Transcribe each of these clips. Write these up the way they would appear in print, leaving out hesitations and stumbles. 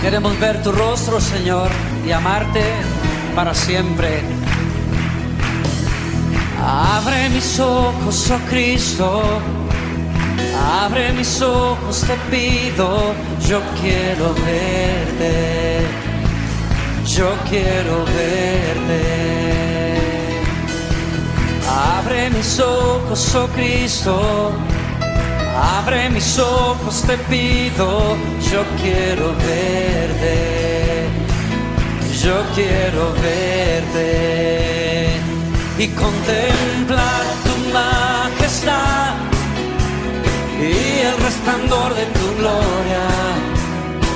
Queremos ver tu rostro, Señor, y amarte para siempre. Abre mis ojos, oh Cristo, abre mis ojos, te pido. Yo quiero verte, yo quiero verte. Abre mis ojos, oh Cristo, abre mis ojos, te pido. Yo quiero verte, yo quiero verte y contemplar tu majestad y el resplandor de tu gloria.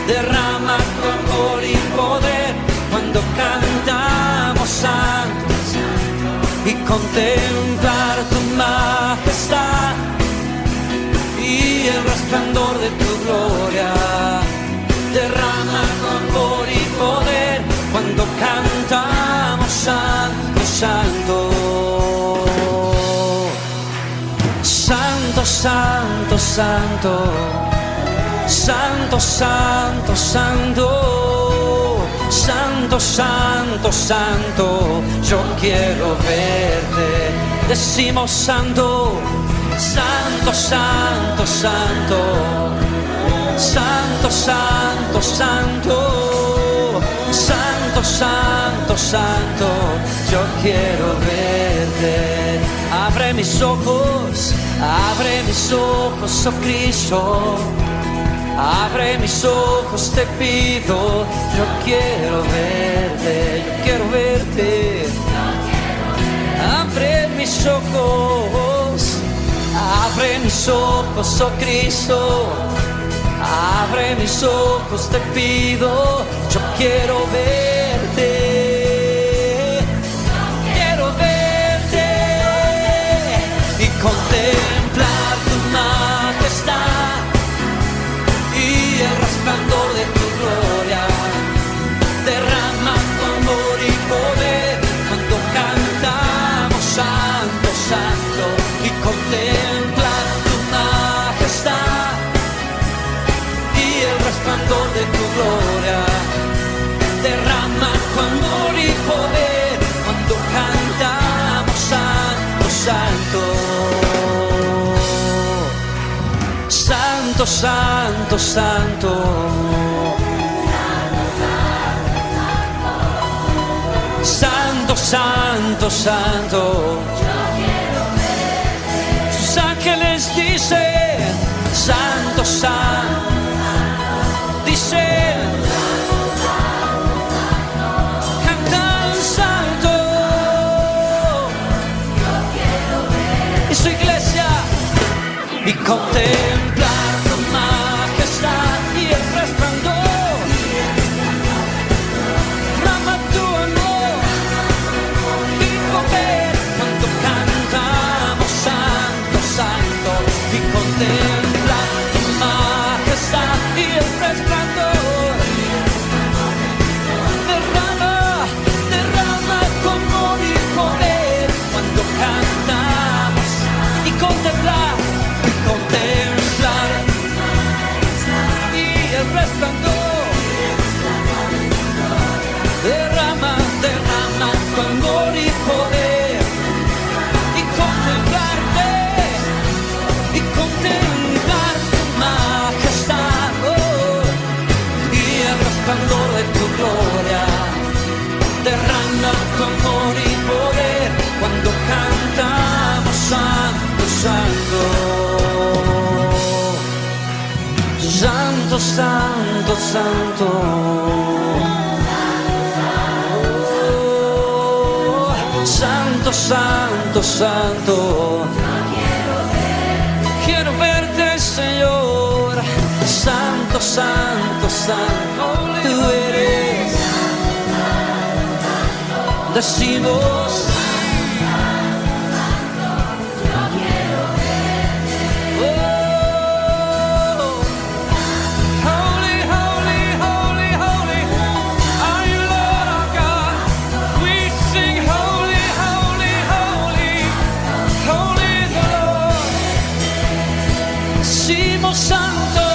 Derrama tu amor y poder cuando cantamos santo, y contemplar tu majestad y el resplandor de tu gloria. Derrama tu amor y poder cuando cantamos santo, santo. Santo, santo, santo. Santo, santo, santo. Santo, santo, santo. Yo quiero verte. Decimos santo. Santo, santo, santo. Santo, santo, santo. Santo, santo, santo. Yo quiero verte. Abre mis ojos, oh Cristo. Abre mis ojos, te pido. Yo quiero verte, yo quiero verte. Abre mis ojos, oh Cristo. Abre mis ojos, te pido. Yo quiero verte, quiero verte y contemplar tu majestad y el resplandor de tu gloria. Derrama tu amor y poder cuando cantamos santo, santo, y contemplar tu majestad y el resplandor de tu gloria. Derrama tu amor y poder cuando cantamos santo, santo. Santo, santo, santo. Santo, santo, santo. Sus ángeles dicen santo, santo. Dicen cantan santo. Y su iglesia y contemplar tu majestad y el resplandor. Derrama tu amor y poder cuando cantamos santo, santo, y contemplar tu majestad y el resplandor. Derrama tu amor y poder cuando cantamos y contemplar y el resplandor. Derrama tu amor y poder y contemplarte y contemplar tu majestad, oh, y el resplandor de tu gloria. Derrama tu amor y poder cuando cantamos santo, santo. Santo, santo, santo. Santo, santo, santo. Quiero verte, Señor. Santo, santo, santo. Tú eres. Decimos. Santo,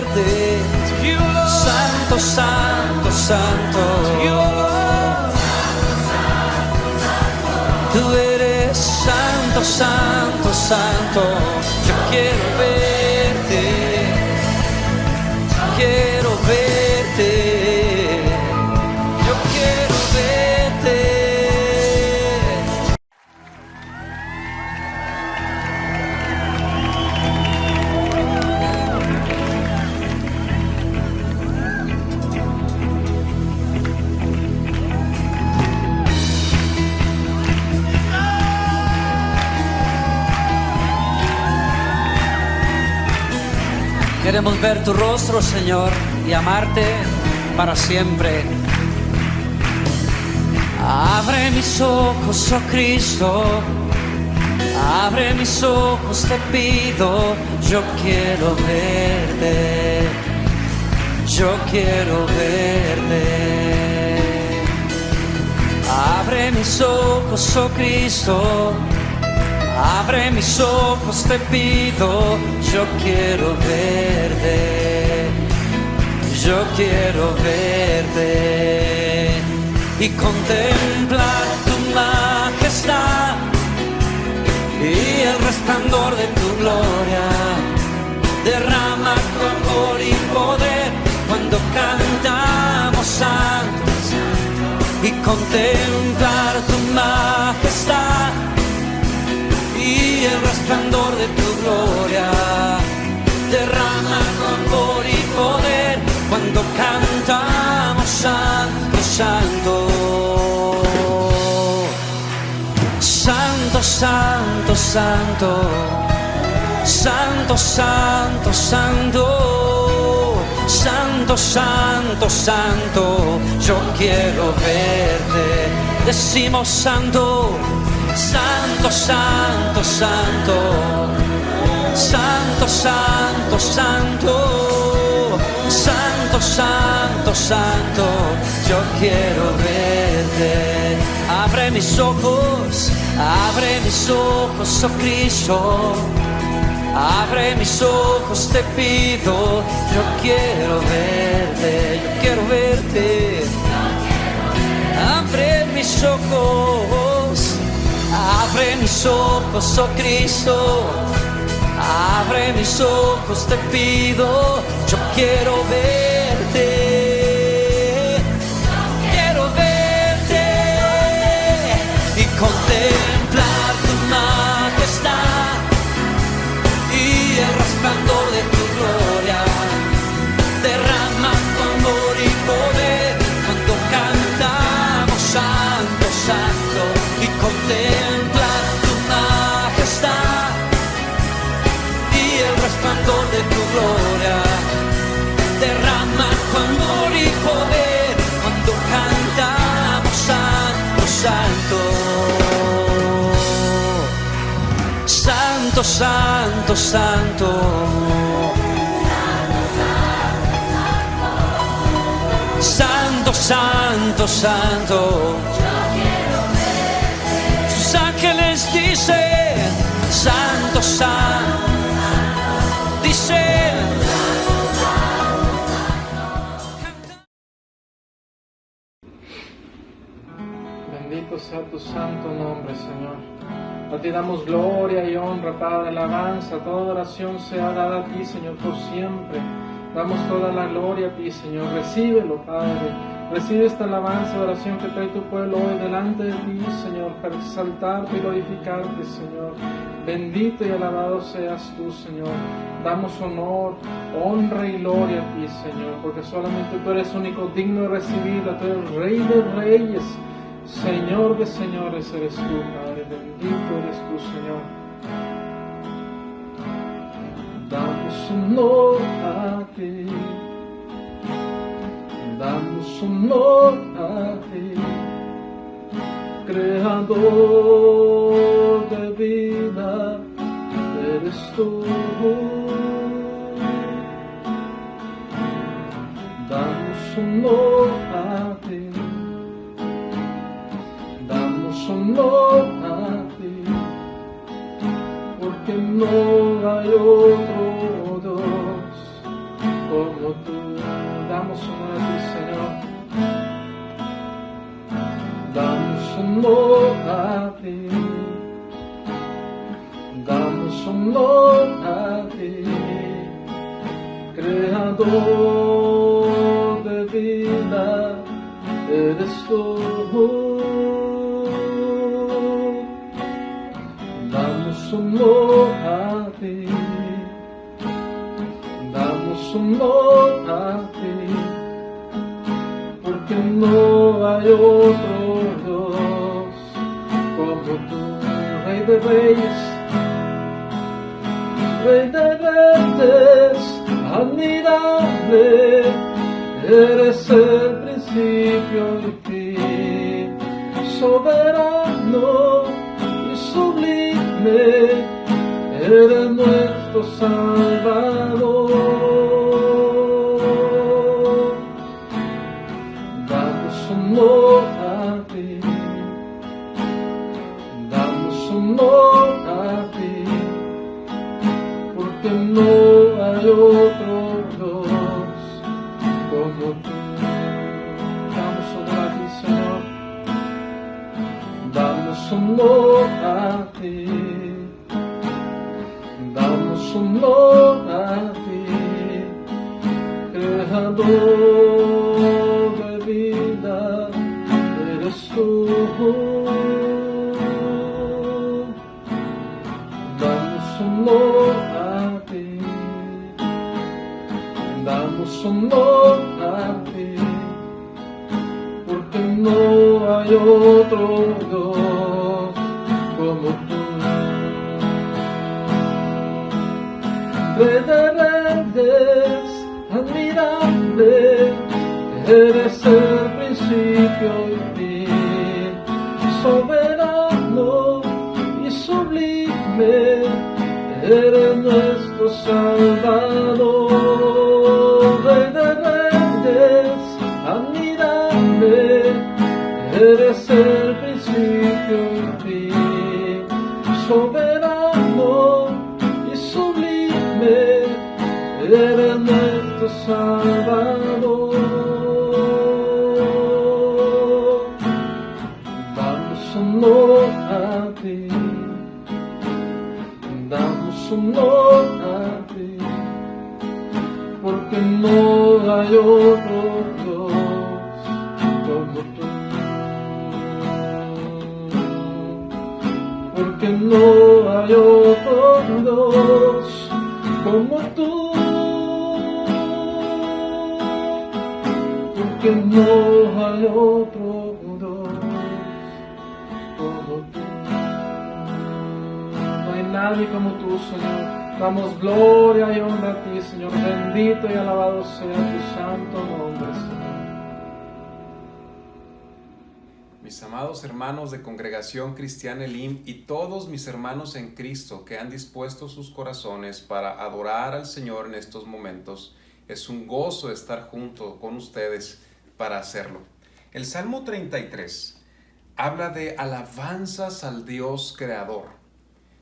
verte. Santo, santo, santo. Tú eres santo, santo, santo. Yo quiero verte. Quiero verte. Yo quiero verte. Queremos ver tu rostro, Señor, y amarte para siempre. Abre mis ojos, oh Cristo, abre mis ojos, te pido. Yo quiero verte, yo quiero verte. Abre mis ojos, oh Cristo, abre mis ojos, te pido. Yo quiero verte, yo quiero verte y contemplar tu majestad y el resplandor de tu gloria. Derrama tu amor y poder cuando cantamos santo, y contemplar tu majestad y el resplandor de tu gloria. Derrama tu amor y poder cuando cantamos santo, santo. Santo, santo, santo. Santo, santo, santo. Santo, santo, santo. Yo quiero verte. Decimos santo. Santo, santo, santo. Santo, santo, santo. Santo, santo, santo. Yo quiero verte. Abre mis ojos, oh Cristo. Abre mis ojos, te pido. Yo quiero verte, yo quiero verte. Abre mis ojos. Abre mis ojos, oh Cristo, abre mis ojos, te pido. Yo quiero verte, quiero verte y contemplar tu majestad y el resplandor de tu gloria. Derrama tu amor y poder cuando cantamos santo, santo, y contempla tu majestad y el resplandor de tu gloria. Derrama tu amor y poder cuando cantamos santo, santo. Santo, santo, santo. Santo, santo, santo. Sus ángeles dicen, santo, santo, dicen. Bendito sea tu santo nombre, Señor. A ti damos gloria y honra, Padre, alabanza, toda oración sea dada a ti, Señor, por siempre. Damos toda la gloria a ti, Señor. Recíbelo, Padre. Recibe esta alabanza y oración que trae tu pueblo hoy delante de ti, Señor, para exaltarte y glorificarte, Señor. Bendito y alabado seas tú, Señor. Damos honor, honra y gloria a ti, Señor, porque solamente tú eres único digno de recibirla. Tú eres Rey de reyes, Señor de señores eres tú, Padre. Bendito eres tú, Señor. Damos honor a ti. Damos honor a ti, Creador de vida, eres tú. Damos honor a ti, damos honor a ti, porque no hay otro Dios honor a ti, damos honor a ti, creador de vida, eres tú. Damos honor a ti, damos honor a ti, porque no hay otro Dios como tú, Rey de Reyes, Rey de Reyes, admirable, eres el principio y fin, soberano y sublime, eres nuestro Salvador. Damos honor a ti, damos honor a ti, porque no hay otro Dios como tú. Damos honor a ti, Señor, damos honor a ti, damos honor a ti, creador de vida, eres tú. Damos honor a ti, damos honor a ti, porque no hay otro Dios como tú. Rey de Reyes, admirable, eres el principio y fin, soberano y sublime, eres nuestro Salvador. Rey de Reyes, admirable, eres el principio y fin, soberano y sublime, eres nuestro Salvador. Damos honor a ti, damos honor a ti, porque no hay otro Dios como tú, porque no hay otro Dios como tú, porque no hay otro Dios como tú. No hay nadie como tú, Señor. Damos gloria y honra a ti, Señor. Bendito y alabado sea tu santo nombre, Señor. Mis amados hermanos de Congregación Cristiana Elim y todos mis hermanos en Cristo que han dispuesto sus corazones para adorar al Señor en estos momentos, es un gozo estar junto con ustedes para hacerlo. El Salmo 33 habla de alabanzas al Dios Creador.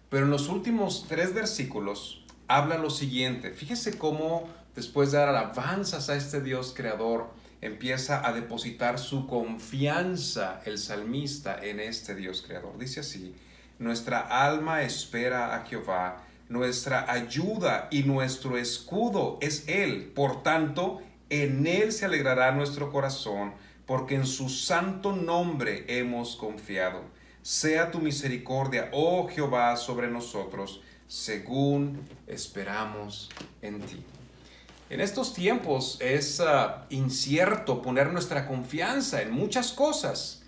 Pero en los últimos 3 versículos habla lo siguiente. Fíjese cómo después de dar alabanzas a este Dios creador, empieza a depositar su confianza el salmista en este Dios creador. Dice así: nuestra alma espera a Jehová, nuestra ayuda y nuestro escudo es Él. Por tanto, en Él se alegrará nuestro corazón, porque en su santo nombre hemos confiado. Sea tu misericordia, oh Jehová, sobre nosotros, según esperamos en ti. En estos tiempos es incierto poner nuestra confianza en muchas cosas,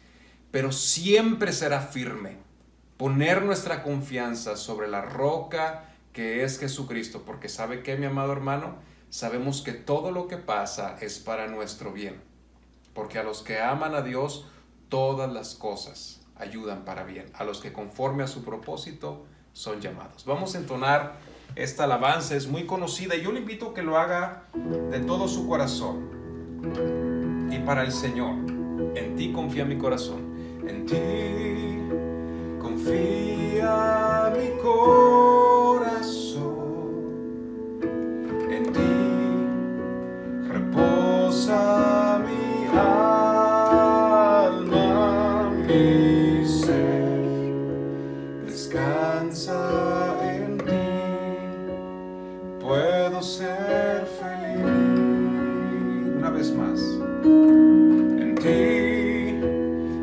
pero siempre será firme poner nuestra confianza sobre la roca que es Jesucristo, porque ¿sabe qué, mi amado hermano? Sabemos que todo lo que pasa es para nuestro bien, porque a los que aman a Dios, todas las cosas ayudan para bien, a los que conforme a su propósito son llamados. Vamos a entonar esta alabanza, es muy conocida y yo le invito a que lo haga de todo su corazón y para el Señor. En ti confía mi corazón, en ti confía mi corazón, en ti reposa mi alma, mi puedo ser feliz. Una vez más. En ti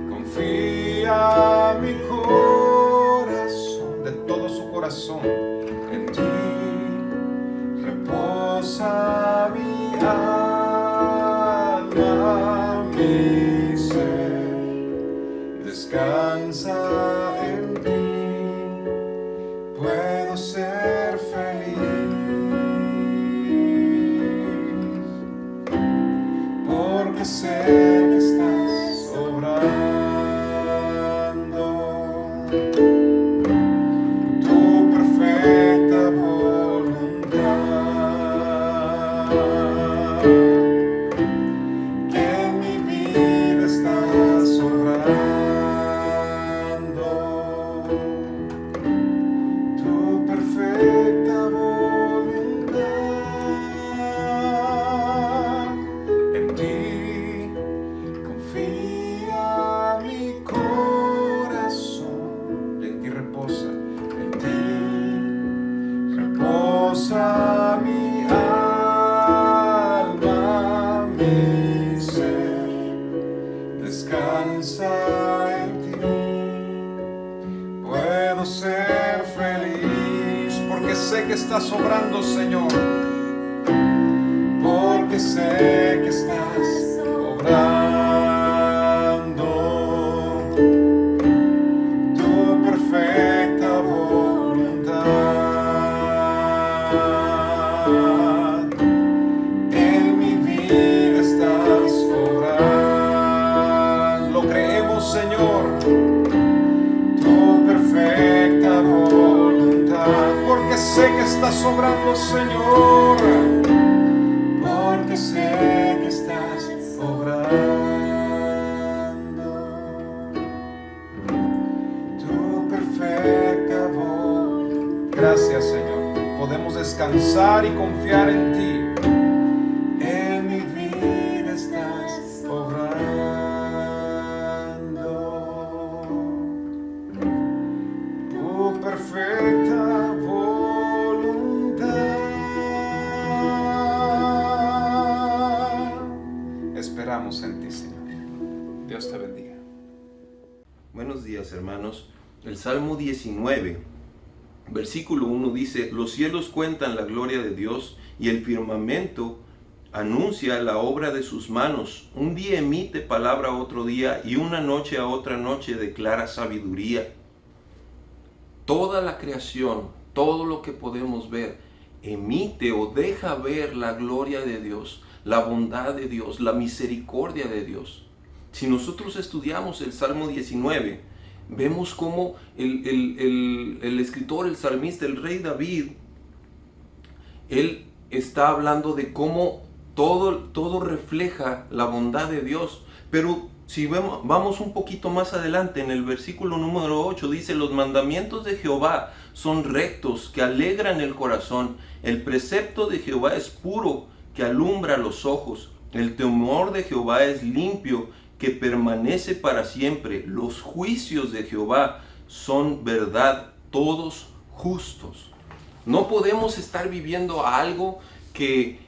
confía mi corazón, de todo su corazón. En ti reposa mi alma, mi ser descansa en ti. Puedo ser feliz porque sé que estás obrando tu perfecta voluntad, que en mi vida estás obrando tu perfecta voluntad. En ti confía mi corazón y en ti reposa. En ti reposa mi alma, mi ser descansa en ti. Puedo ser feliz porque sé que estás obrando, Señor. Porque sé que estás obrando tu perfecta voluntad. En mi vida estás obrando. Lo creemos, Señor. Tu perfecta voluntad, porque sé que estás obrando, Señor, porque sé que estás obrando tu perfecta voluntad. Gracias, Señor. Podemos descansar y confiar en ti. En mi vida estás obrando tu perfecta voluntad. Esperamos en ti, Señor. Dios te bendiga. Buenos días, hermanos. El Salmo 19, versículo 1 dice: los cielos cuentan la gloria de Dios y el firmamento anuncia la obra de sus manos. Un día emite palabra a otro día y una noche a otra noche declara sabiduría. Toda la creación, todo lo que podemos ver, emite o deja ver la gloria de Dios, la bondad de Dios, la misericordia de Dios. Si nosotros estudiamos el Salmo 19, vemos cómo el escritor, el salmista, el rey David, él está hablando de cómo todo refleja la bondad de Dios. Pero si vamos un poquito más adelante, en el versículo número 8 dice: los mandamientos de Jehová son rectos, que alegran el corazón. El precepto de Jehová es puro, que alumbra los ojos. El temor de Jehová es limpio, que permanece para siempre. Los juicios de Jehová son verdad, todos justos. No podemos estar viviendo algo que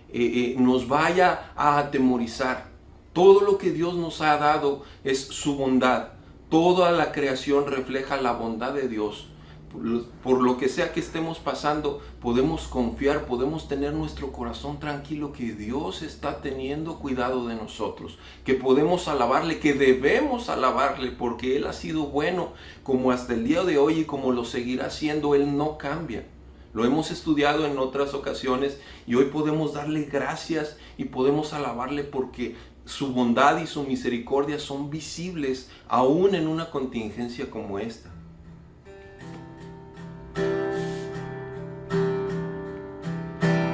nos vaya a atemorizar. Todo lo que Dios nos ha dado es su bondad. Toda la creación refleja la bondad de Dios. Por lo que sea que estemos pasando, podemos confiar, podemos tener nuestro corazón tranquilo que Dios está teniendo cuidado de nosotros, que podemos alabarle, que debemos alabarle, porque Él ha sido bueno como hasta el día de hoy y como lo seguirá haciendo. Él no cambia. Lo hemos estudiado en otras ocasiones y hoy podemos darle gracias y podemos alabarle porque su bondad y su misericordia son visibles aún en una contingencia como esta.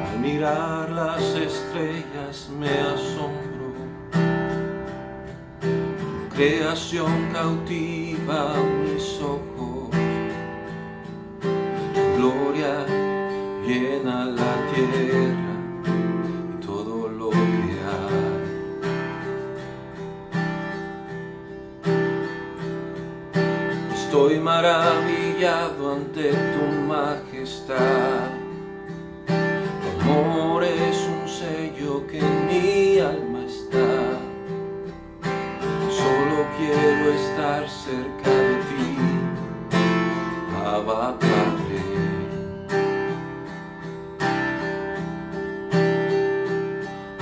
Al mirar las estrellas me asombro, tu creación cautiva mis ojos, tu gloria llena la tierra y todo lo que hay. Estoy maravillado ante tu majestad, tu amor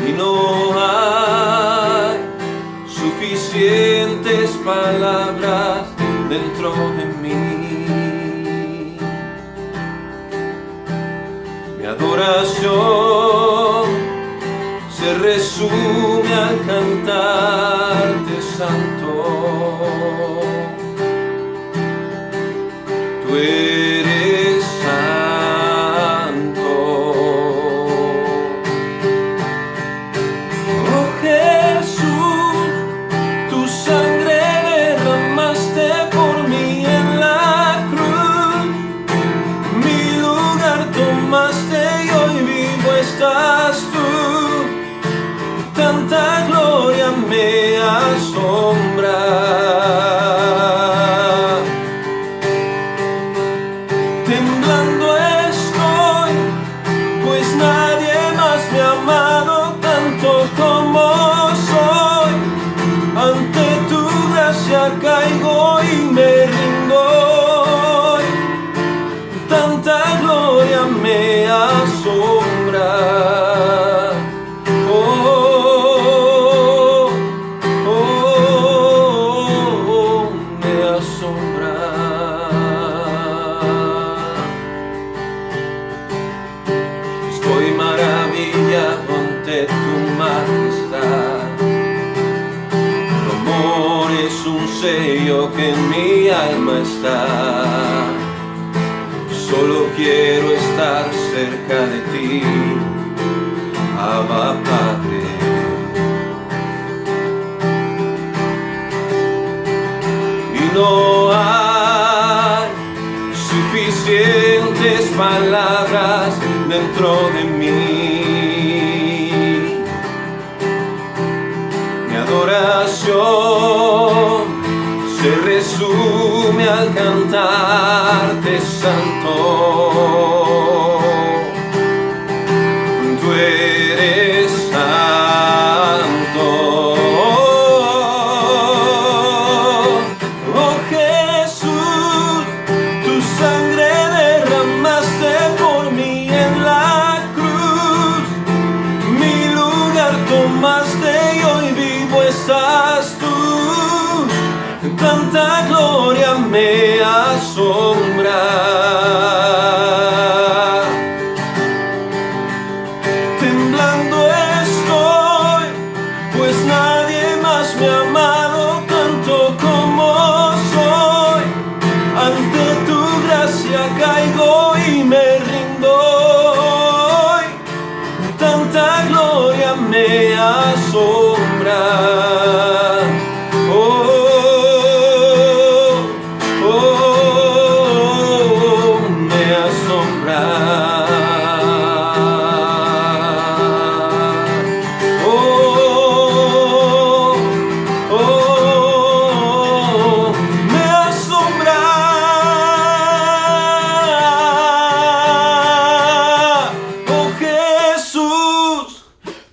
y no hay suficientes palabras dentro de mí. Mi adoración se resume al cantarte santo. Tú eres santo. Oh Jesús, tu sangre derramaste por mí en la cruz. Mi lugar tomaste y hoy vivo estás tú. Tanta gloria me asombra. Temblando estoy, pues nadie más me ha amado tanto como soy. Ante tu gracia caigo y me rindo hoy. Tanta gloria me asombra. Estoy maravillado ante tu majestad. Tu amor es un sello que en mi alma está. Solo quiero estar cerca de ti, Abba Padre. Y no hay suficientes palabras dentro de mí. Mi adoración se resume al cantarte santo. Tú eres santo. Oh Jesús, tu sangre derramaste por mí en la cruz. Mi lugar tomaste y hoy vivo estás tú. Tanta gloria me asombra. Temblando estoy, pues nadie más me ha amado tanto como soy. Ante tu gracia caigo y me rindo hoy. Tanta gloria me asombra. Me asombra. Me asombra. Oh Jesús,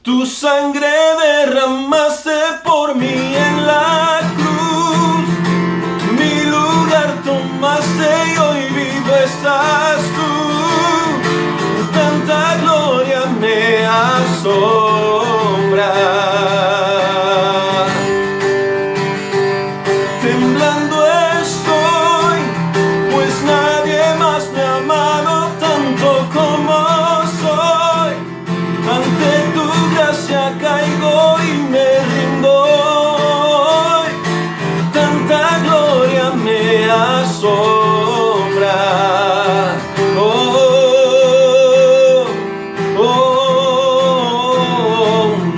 tu sangre derramaste por mí en la cruz. Mi lugar tomaste y hoy vivo estás tú. Tanta gloria me asombra. Temblando estoy, pues nadie más me ha amado tanto como soy. Ante tu gracia caigo y me rindo hoy. Tanta gloria me asombra.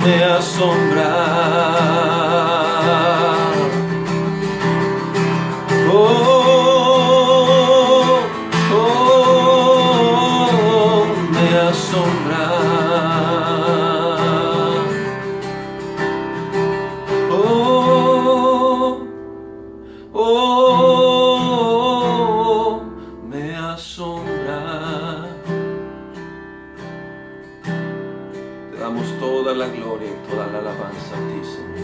Me asombra. Me asombra. Me asombra. Te damos toda la gloria y toda la alabanza a ti, Señor.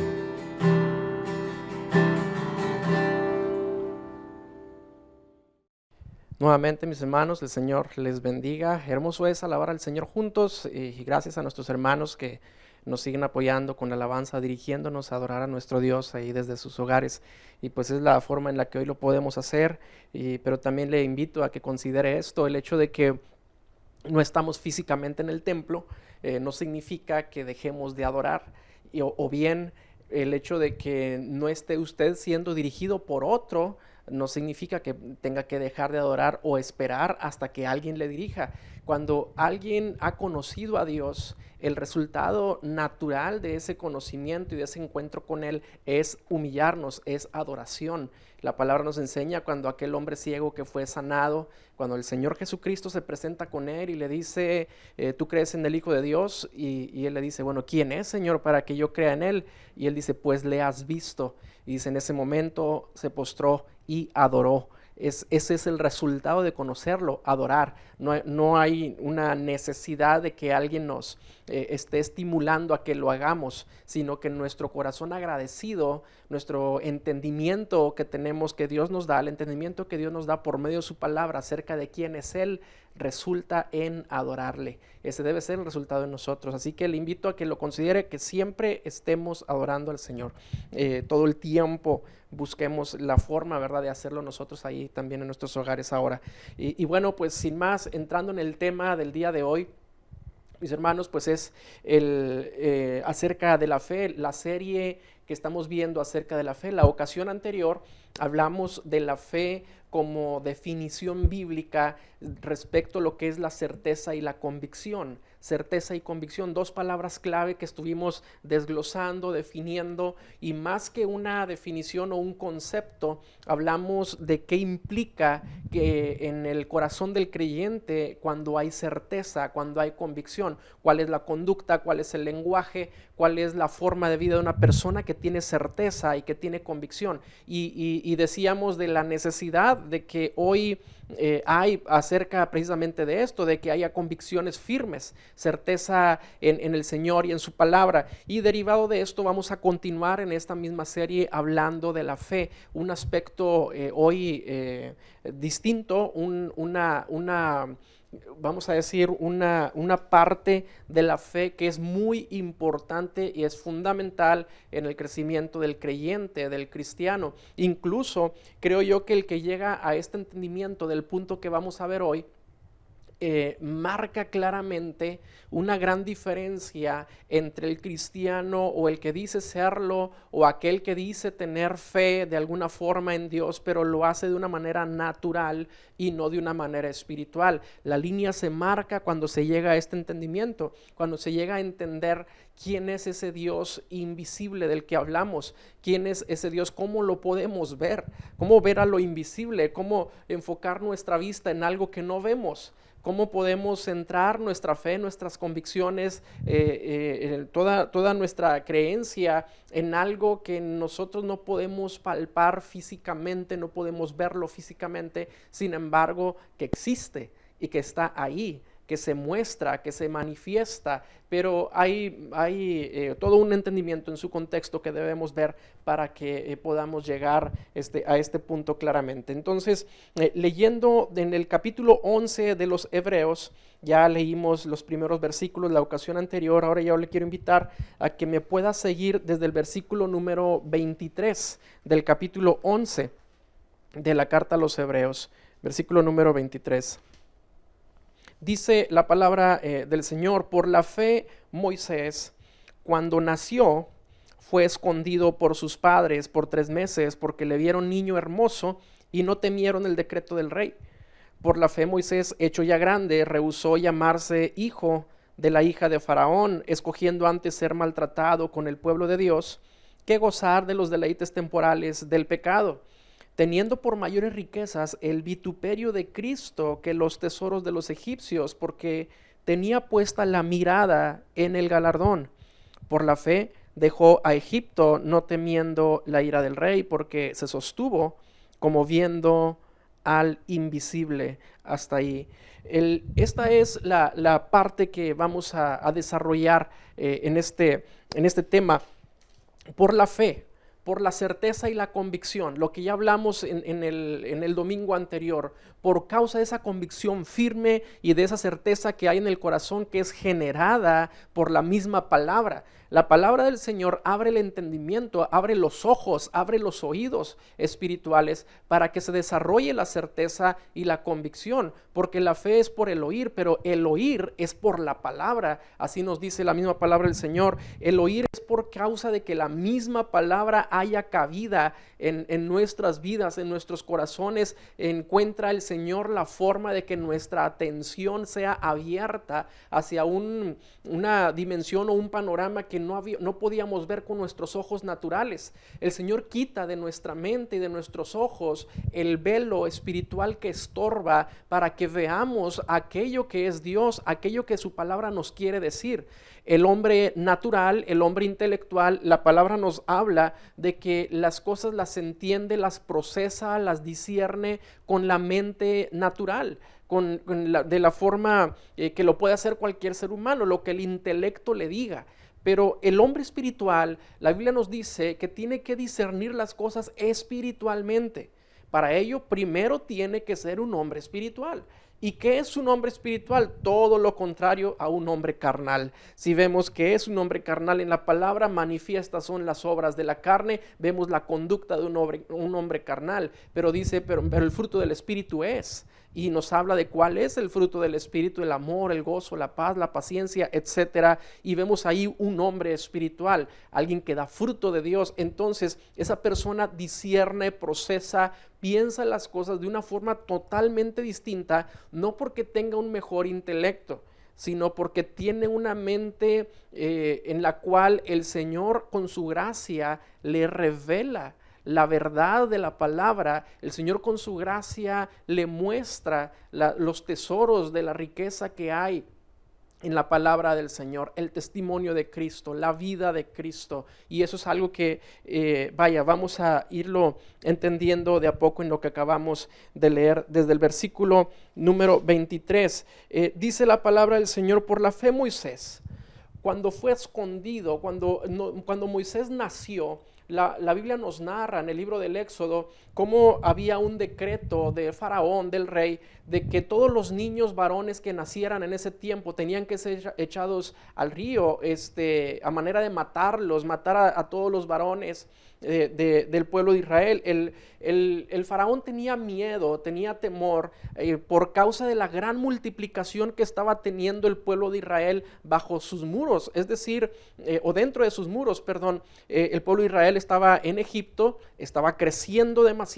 Nuevamente, mis hermanos, el Señor les bendiga. Hermoso es alabar al Señor juntos y gracias a nuestros hermanos que nos siguen apoyando con la alabanza, dirigiéndonos a adorar a nuestro Dios ahí desde sus hogares. Y pues es la forma en la que hoy lo podemos hacer, pero también le invito a que considere esto, el hecho de que no estamos físicamente en el templo, no significa que dejemos de adorar, o bien el hecho de que no esté usted siendo dirigido por otro, no significa que tenga que dejar de adorar o esperar hasta que alguien le dirija. Cuando alguien ha conocido a Dios, el resultado natural de ese conocimiento y de ese encuentro con Él es humillarnos, es adoración. La palabra nos enseña cuando aquel hombre ciego que fue sanado, cuando el Señor Jesucristo se presenta con él y le dice, ¿tú crees en el Hijo de Dios? Y él le dice, bueno, ¿quién es, Señor, para que yo crea en él? Y él dice, pues le has visto. Y dice, en ese momento se postró y adoró. Ese es el resultado de conocerlo, adorar. No hay una necesidad de que alguien nos esté estimulando a que lo hagamos, sino que nuestro corazón agradecido, nuestro entendimiento que tenemos, que Dios nos da, el entendimiento que Dios nos da por medio de su palabra acerca de quién es Él, resulta en adorarle. Ese debe ser el resultado de nosotros. Así que le invito a que lo considere, que siempre estemos adorando al Señor. Todo el tiempo busquemos la forma, ¿verdad?, de hacerlo nosotros ahí también en nuestros hogares ahora. Y bueno, pues sin más, entrando en el tema del día de hoy, mis hermanos, pues es acerca de la fe, la serie que estamos viendo acerca de la fe. La ocasión anterior hablamos de la fe como definición bíblica respecto a lo que es la certeza y la convicción. Certeza y convicción, dos palabras clave que estuvimos desglosando, definiendo, y más que una definición o un concepto, hablamos de qué implica que en el corazón del creyente cuando hay certeza, cuando hay convicción, cuál es la conducta, cuál es el lenguaje, cuál es la forma de vida de una persona que tiene certeza y que tiene convicción. Y decíamos de la necesidad de que hoy hay acerca precisamente de esto, de que haya convicciones firmes, certeza en el Señor y en su palabra. Y derivado de esto vamos a continuar en esta misma serie hablando de la fe, un aspecto hoy distinto, vamos a decir, una parte de la fe que es muy importante y es fundamental en el crecimiento del creyente, del cristiano. Incluso creo yo que el que llega a este entendimiento del punto que vamos a ver hoy, marca claramente una gran diferencia entre el cristiano o el que dice serlo o aquel que dice tener fe de alguna forma en Dios, pero lo hace de una manera natural y no de una manera espiritual. La línea se marca cuando se llega a este entendimiento, cuando se llega a entender quién es ese Dios invisible del que hablamos, quién es ese Dios, cómo lo podemos ver, cómo ver a lo invisible, cómo enfocar nuestra vista en algo que no vemos. Cómo podemos centrar nuestra fe, nuestras convicciones, toda nuestra creencia en algo que nosotros no podemos palpar físicamente, no podemos verlo físicamente, sin embargo, que existe y que está ahí, que se muestra, que se manifiesta, pero hay todo un entendimiento en su contexto que debemos ver para que podamos llegar a este punto claramente. Entonces, leyendo en el capítulo 11 de los Hebreos, ya leímos los primeros versículos la ocasión anterior, ahora ya le quiero invitar a que me pueda seguir desde el versículo número 23 del capítulo 11 de la carta a los Hebreos, versículo número 23. Dice la palabra del Señor: por la fe Moisés, cuando nació, fue escondido por sus padres por 3 meses, porque le vieron niño hermoso y no temieron el decreto del rey. Por la fe Moisés, hecho ya grande, rehusó llamarse hijo de la hija de Faraón, escogiendo antes ser maltratado con el pueblo de Dios que gozar de los deleites temporales del pecado, teniendo por mayores riquezas el vituperio de Cristo que los tesoros de los egipcios, porque tenía puesta la mirada en el galardón. Por la fe dejó a Egipto, no temiendo la ira del rey, porque se sostuvo como viendo al invisible. Hasta ahí. Esta es la parte que vamos a desarrollar en este tema. Por la fe por la certeza y la convicción, lo que ya hablamos en el domingo anterior, por causa de esa convicción firme y de esa certeza que hay en el corazón, que es generada por la misma palabra. La palabra del Señor abre el entendimiento, abre los ojos, abre los oídos espirituales para que se desarrolle la certeza y la convicción, porque la fe es por el oír, pero el oír es por la palabra. Así nos dice la misma palabra del Señor. El oír es por causa de que la misma palabra haya cabida en nuestras vidas, en nuestros corazones. Encuentra el Señor la forma de que nuestra atención sea abierta hacia una dimensión o un panorama que no podíamos ver con nuestros ojos naturales. El Señor quita de nuestra mente y de nuestros ojos el velo espiritual que estorba para que veamos aquello que es Dios, aquello que su palabra nos quiere decir. El hombre natural, el hombre intelectual, la palabra nos habla de que las cosas las entiende, las procesa, las discierne con la mente natural, de la forma que lo puede hacer cualquier ser humano, lo que el intelecto le diga. Pero el hombre espiritual, la Biblia nos dice que tiene que discernir las cosas espiritualmente. Para ello, primero tiene que ser un hombre espiritual. ¿Y qué es un hombre espiritual? Todo lo contrario a un hombre carnal. Si vemos que es un hombre carnal en la palabra, manifiestas son las obras de la carne, vemos la conducta de un hombre carnal, pero dice, pero el fruto del Espíritu es, y nos habla de cuál es el fruto del Espíritu: el amor, el gozo, la paz, la paciencia, etcétera. Y vemos ahí un hombre espiritual, alguien que da fruto de Dios. Entonces esa persona discierne, procesa, piensa las cosas de una forma totalmente distinta, no porque tenga un mejor intelecto, sino porque tiene una mente en la cual el Señor con su gracia le revela la verdad de la palabra. El Señor con su gracia le muestra los tesoros de la riqueza que hay en la palabra del Señor, el testimonio de Cristo, la vida de Cristo. Y eso es algo que, vamos a irlo entendiendo de a poco en lo que acabamos de leer desde el versículo número 23. Dice la palabra del Señor: por la fe Moisés, cuando fue escondido, cuando Moisés nació, la Biblia nos narra en el libro del Éxodo cómo había un decreto de Faraón, del rey, de que todos los niños varones que nacieran en ese tiempo tenían que ser echados al río, a manera de matar a todos los varones del pueblo de Israel. El faraón tenía miedo, tenía temor por causa de la gran multiplicación que estaba teniendo el pueblo de Israel bajo sus muros, es decir, o dentro de sus muros, perdón. El pueblo de Israel estaba en Egipto, estaba creciendo demasiado.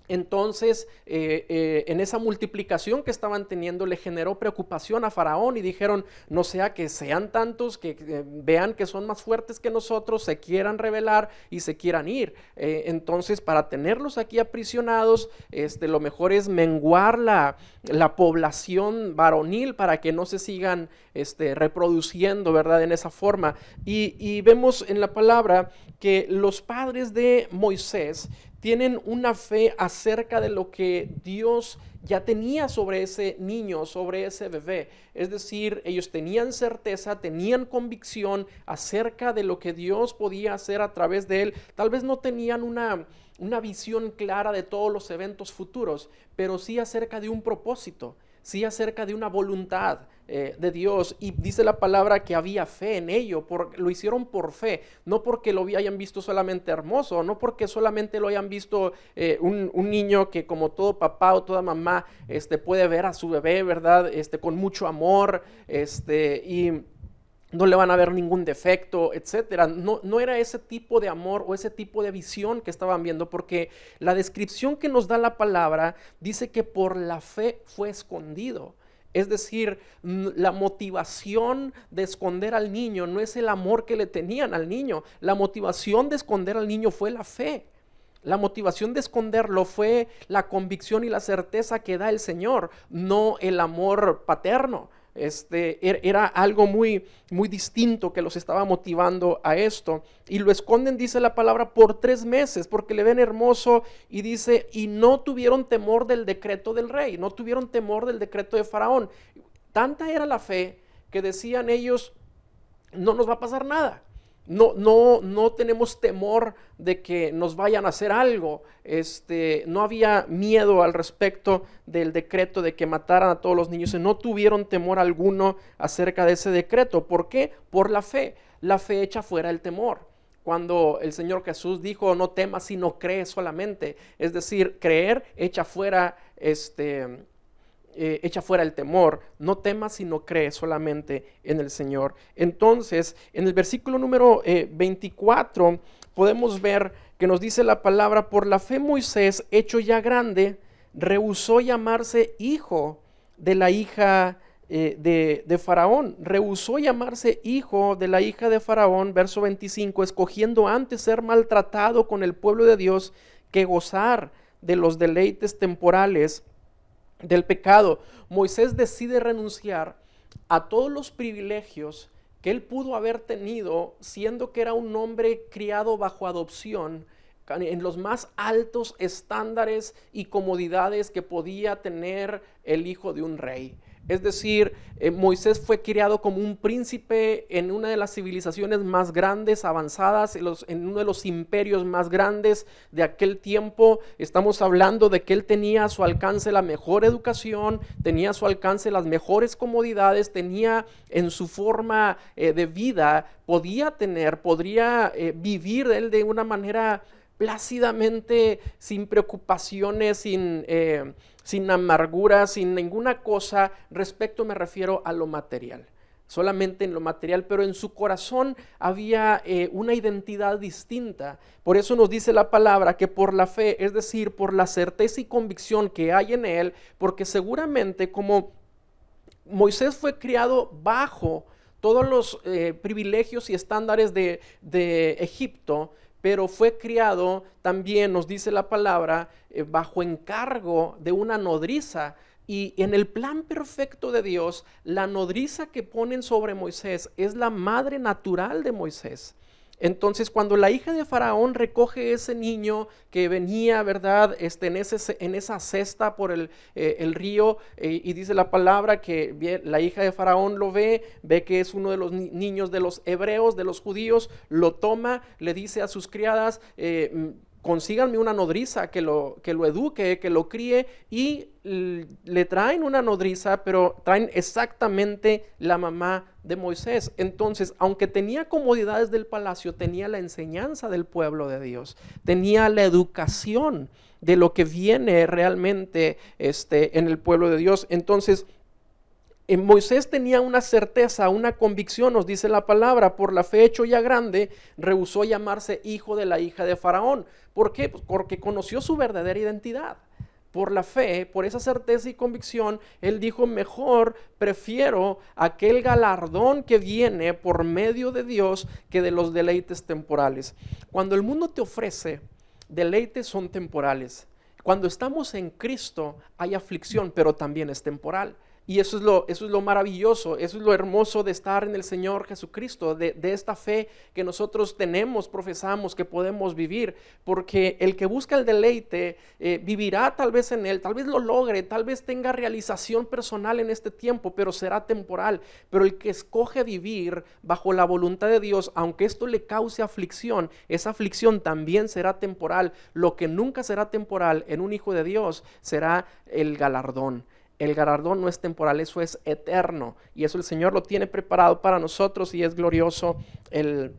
Entonces, en esa multiplicación que estaban teniendo, le generó preocupación a Faraón y dijeron: no sea que sean tantos que vean que son más fuertes que nosotros, se quieran rebelar y se quieran ir. Entonces, para tenerlos aquí aprisionados, lo mejor es menguar la población varonil para que no se sigan reproduciendo, ¿verdad?, en esa forma. Y vemos en la palabra que los padres de Moisés tienen una fe acerca de lo que Dios ya tenía sobre ese niño, sobre ese bebé. Es decir, ellos tenían certeza, tenían convicción acerca de lo que Dios podía hacer a través de él. Tal vez no tenían una visión clara de todos los eventos futuros, pero sí acerca de un propósito, sí acerca de una voluntad de Dios. Y dice la palabra que había fe en ello, lo hicieron por fe, no porque lo hayan visto solamente hermoso, no porque solamente lo hayan visto un niño que, como todo papá o toda mamá, puede ver a su bebé, ¿verdad?, con mucho amor, y no le van a ver ningún defecto, etcétera. No era ese tipo de amor o ese tipo de visión que estaban viendo, porque la descripción que nos da la palabra dice que por la fe fue escondido. Es decir, la motivación de esconder al niño no es el amor que le tenían al niño. La motivación de esconder al niño fue la fe. La motivación de esconderlo fue la convicción y la certeza que da el Señor, no el amor paterno. Era algo muy, muy distinto que los estaba motivando a esto. Y lo esconden, dice la palabra, por 3 meses, porque le ven hermoso. Y dice: y no tuvieron temor del decreto del rey, no tuvieron temor del decreto de Faraón. Tanta era la fe que decían ellos: no nos va a pasar nada. no tenemos temor de que nos vayan a hacer algo. No había miedo al respecto del decreto de que mataran a todos los niños. No tuvieron temor alguno acerca de ese decreto. ¿Por qué? Por la fe. La fe echa fuera el temor. Cuando el Señor Jesús dijo, no temas sino cree solamente. Es decir, creer echa fuera el temor. No temas sino cree solamente en el Señor. Entonces, en el versículo número 24 podemos ver que nos dice la palabra: por la fe Moisés, hecho ya grande, rehusó llamarse hijo de la hija de Faraón. Rehusó llamarse hijo de la hija de Faraón, verso 25, escogiendo antes ser maltratado con el pueblo de Dios que gozar de los deleites temporales del pecado. Moisés decide renunciar a todos los privilegios que él pudo haber tenido, siendo que era un hombre criado bajo adopción, en los más altos estándares y comodidades que podía tener el hijo de un rey. Es decir, Moisés fue criado como un príncipe en una de las civilizaciones más grandes, avanzadas, en uno de los imperios más grandes de aquel tiempo. Estamos hablando de que él tenía a su alcance la mejor educación, tenía a su alcance las mejores comodidades, tenía en su forma de vida, podría vivir él de una manera plácidamente, sin preocupaciones, sin amargura, sin ninguna cosa respecto, me refiero a lo material, solamente en lo material, pero en su corazón había una identidad distinta. Por eso nos dice la palabra que por la fe, es decir, por la certeza y convicción que hay en él, porque seguramente como Moisés fue criado bajo todos los privilegios y estándares de Egipto, pero fue criado también, nos dice la palabra, bajo encargo de una nodriza. Y en el plan perfecto de Dios, la nodriza que ponen sobre Moisés es la madre natural de Moisés. Entonces, cuando la hija de Faraón recoge ese niño que venía, ¿verdad?, en esa cesta por el río, y dice la palabra que la hija de Faraón lo ve que es uno de los niños de los hebreos, de los judíos, lo toma, le dice a sus criadas, consíganme una nodriza que lo eduque, que lo críe, y le traen una nodriza, pero traen exactamente la mamá de Moisés. Entonces, aunque tenía comodidades del palacio, tenía la enseñanza del pueblo de Dios, tenía la educación de lo que viene realmente en el pueblo de Dios. Entonces, Moisés tenía una certeza, una convicción, nos dice la palabra: por la fe hecho ya grande, rehusó llamarse hijo de la hija de Faraón. ¿Por qué? Pues porque conoció su verdadera identidad. Por la fe, por esa certeza y convicción, él dijo: mejor prefiero aquel galardón que viene por medio de Dios que de los deleites temporales. Cuando el mundo te ofrece deleites, son temporales. Cuando estamos en Cristo hay aflicción, pero también es temporal. Y eso es lo maravilloso, eso es lo hermoso de estar en el Señor Jesucristo, de esta fe que nosotros tenemos, profesamos, que podemos vivir. Porque el que busca el deleite vivirá tal vez en él, tal vez lo logre, tal vez tenga realización personal en este tiempo, pero será temporal. Pero el que escoge vivir bajo la voluntad de Dios, aunque esto le cause aflicción, esa aflicción también será temporal. Lo que nunca será temporal en un hijo de Dios será el galardón. El galardón no es temporal, eso es eterno, y eso el Señor lo tiene preparado para nosotros, y es glorioso el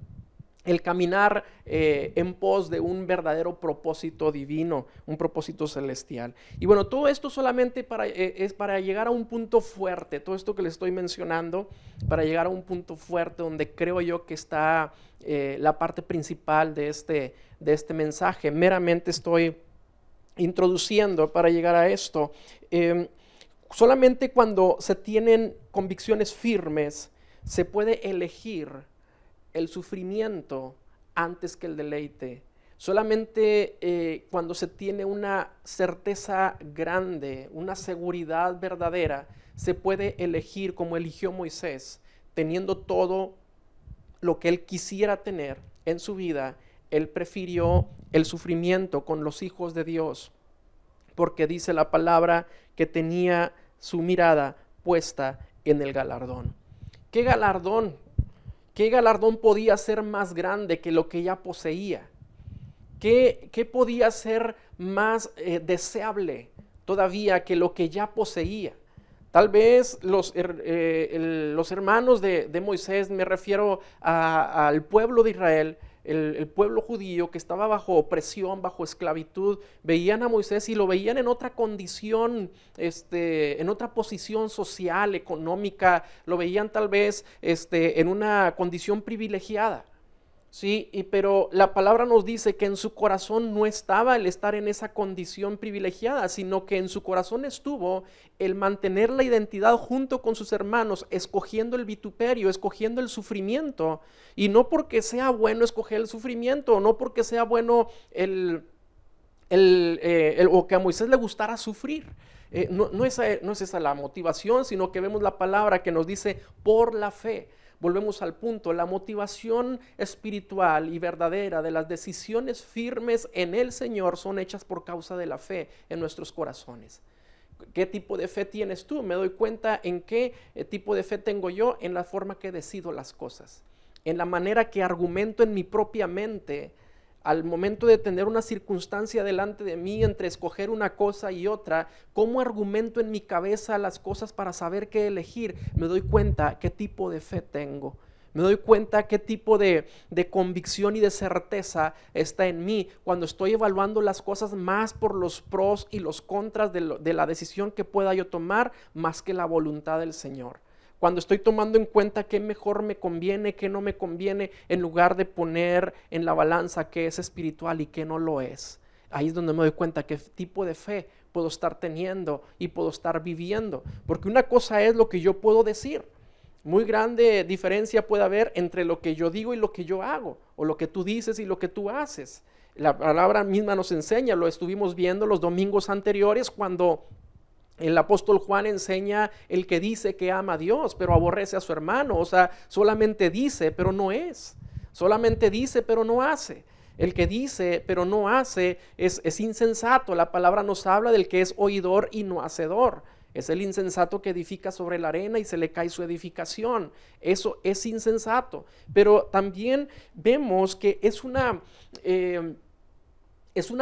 caminar en pos de un verdadero propósito divino, un propósito celestial. Y bueno, todo esto solamente es para llegar a un punto fuerte, todo esto que les estoy mencionando, para llegar a un punto fuerte donde creo yo que está la parte principal de este mensaje. Meramente estoy introduciendo para llegar a esto. Solamente cuando se tienen convicciones firmes se puede elegir el sufrimiento antes que el deleite. Solamente cuando se tiene una certeza grande, una seguridad verdadera, se puede elegir, como eligió Moisés, teniendo todo lo que él quisiera tener en su vida. Él prefirió el sufrimiento con los hijos de Dios, porque dice la palabra que tenía su mirada puesta en el galardón. ¿Qué galardón? ¿Qué galardón podía ser más grande que lo que ya poseía? ¿Qué podía ser más deseable todavía que lo que ya poseía? Tal vez los hermanos de Moisés, me refiero al pueblo de Israel, el pueblo judío que estaba bajo opresión, bajo esclavitud, veían a Moisés y lo veían en otra condición, en otra posición social, económica, lo veían tal vez en una condición privilegiada. Sí, pero la palabra nos dice que en su corazón no estaba el estar en esa condición privilegiada, sino que en su corazón estuvo el mantener la identidad junto con sus hermanos, escogiendo el vituperio, escogiendo el sufrimiento, y no porque sea bueno escoger el sufrimiento, no porque sea bueno o que a Moisés le gustara sufrir. No es esa la motivación, sino que vemos la palabra que nos dice por la fe. Volvemos al punto, la motivación espiritual y verdadera de las decisiones firmes en el Señor son hechas por causa de la fe en nuestros corazones. ¿Qué tipo de fe tienes tú? Me doy cuenta en qué tipo de fe tengo yo, en la forma que decido las cosas, en la manera que argumento en mi propia mente al momento de tener una circunstancia delante de mí entre escoger una cosa y otra. ¿Cómo argumento en mi cabeza las cosas para saber qué elegir? Me doy cuenta qué tipo de fe tengo. Me doy cuenta qué tipo de convicción y de certeza está en mí cuando estoy evaluando las cosas más por los pros y los contras de la decisión que pueda yo tomar, más que la voluntad del Señor. Cuando estoy tomando en cuenta qué mejor me conviene, qué no me conviene, en lugar de poner en la balanza qué es espiritual y qué no lo es. Ahí es donde me doy cuenta qué tipo de fe puedo estar teniendo y puedo estar viviendo. Porque una cosa es lo que yo puedo decir. Muy grande diferencia puede haber entre lo que yo digo y lo que yo hago, o lo que tú dices y lo que tú haces. La palabra misma nos enseña, lo estuvimos viendo los domingos anteriores cuando el apóstol Juan enseña el que dice que ama a Dios, pero aborrece a su hermano. O sea, solamente dice, pero no es. Solamente dice, pero no hace. El que dice, pero no hace, es insensato. La palabra nos habla del que es oidor y no hacedor. Es el insensato que edifica sobre la arena y se le cae su edificación. Eso es insensato. Pero también vemos que es una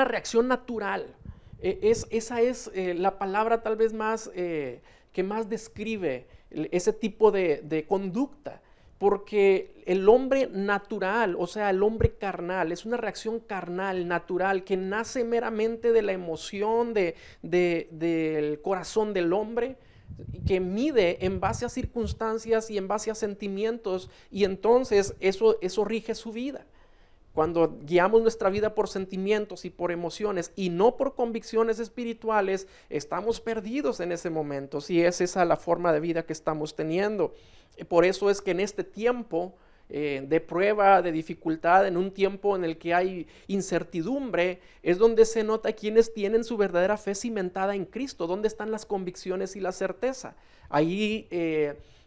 reacción natural. Esa es la palabra tal vez más que más describe ese tipo de conducta, porque el hombre natural, o sea, el hombre carnal, es una reacción carnal, natural, que nace meramente de la emoción del corazón del hombre, que mide en base a circunstancias y en base a sentimientos, y entonces eso rige su vida. Cuando guiamos nuestra vida por sentimientos y por emociones y no por convicciones espirituales, estamos perdidos en ese momento, si es esa la forma de vida que estamos teniendo. Por eso es que en este tiempo de prueba, de dificultad, en un tiempo en el que hay incertidumbre, es donde se nota quienes tienen su verdadera fe cimentada en Cristo, dónde están las convicciones y la certeza. Ahí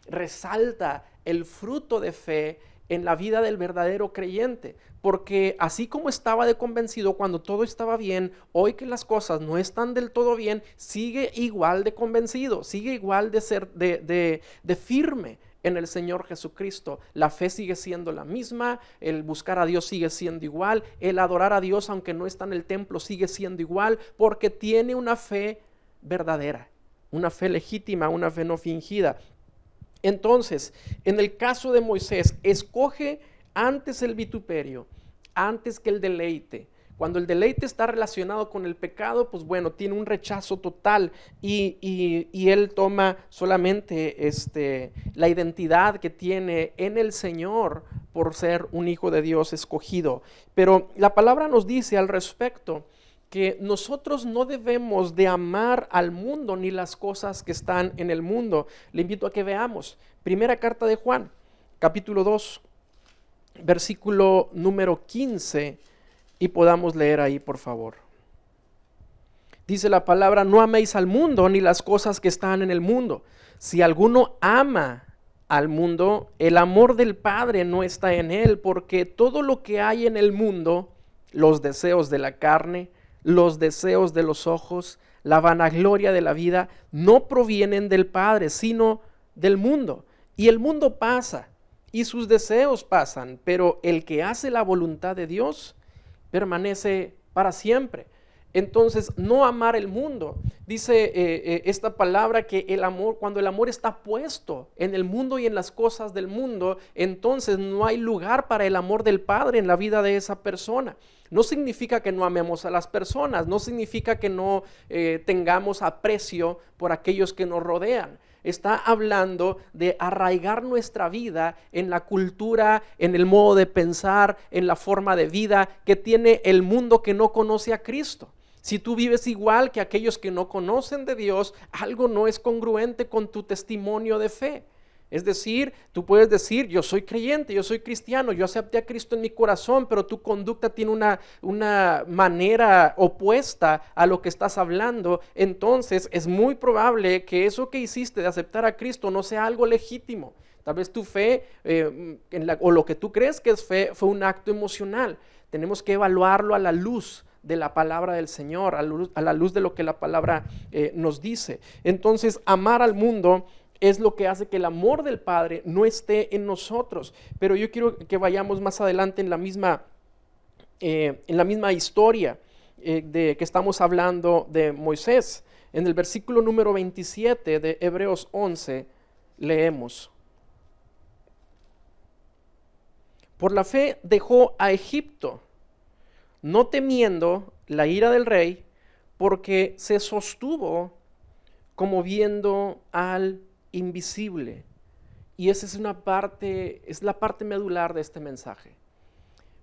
resalta el fruto de fe en la vida del verdadero creyente, porque así como estaba de convencido cuando todo estaba bien, hoy que las cosas no están del todo bien, sigue igual de convencido, sigue igual de ser de firme en el Señor Jesucristo. La fe sigue siendo la misma, el buscar a Dios sigue siendo igual, el adorar a Dios aunque no está en el templo sigue siendo igual, porque tiene una fe verdadera, una fe legítima, una fe no fingida. Entonces, en el caso de Moisés, escoge antes el vituperio, antes que el deleite. Cuando el deleite está relacionado con el pecado, pues bueno, tiene un rechazo total y él toma solamente la identidad que tiene en el Señor por ser un hijo de Dios escogido. Pero la palabra nos dice al respecto que nosotros no debemos de amar al mundo ni las cosas que están en el mundo. Le invito a que veamos primera carta de Juan, capítulo 2, versículo número 15, y podamos leer ahí, por favor. Dice la palabra: no améis al mundo ni las cosas que están en el mundo. Si alguno ama al mundo, el amor del Padre no está en él, porque todo lo que hay en el mundo, los deseos de la carne, los deseos de los ojos, la vanagloria de la vida, no provienen del Padre, sino del mundo. Y el mundo pasa y sus deseos pasan, pero el que hace la voluntad de Dios permanece para siempre. Entonces, no amar el mundo. Dice esta palabra que el amor, cuando el amor está puesto en el mundo y en las cosas del mundo, entonces no hay lugar para el amor del Padre en la vida de esa persona. No significa que no amemos a las personas, no significa que no tengamos aprecio por aquellos que nos rodean. Está hablando de arraigar nuestra vida en la cultura, en el modo de pensar, en la forma de vida que tiene el mundo que no conoce a Cristo. Si tú vives igual que aquellos que no conocen de Dios, algo no es congruente con tu testimonio de fe. Es decir, tú puedes decir, yo soy creyente, yo soy cristiano, yo acepté a Cristo en mi corazón, pero tu conducta tiene una manera opuesta a lo que estás hablando. Entonces es muy probable que eso que hiciste de aceptar a Cristo no sea algo legítimo. Tal vez tu fe o lo que tú crees que es fe fue un acto emocional. Tenemos que evaluarlo a la luz de la palabra del Señor, a la luz de lo que la palabra nos dice. Entonces, amar al mundo es lo que hace que el amor del Padre no esté en nosotros. Pero yo quiero que vayamos más adelante en la misma historia de que estamos hablando de Moisés. En el versículo número 27 de Hebreos 11 leemos: por la fe dejó a Egipto, no temiendo la ira del rey, porque se sostuvo como viendo al invisible. Y esa es la parte medular de este mensaje.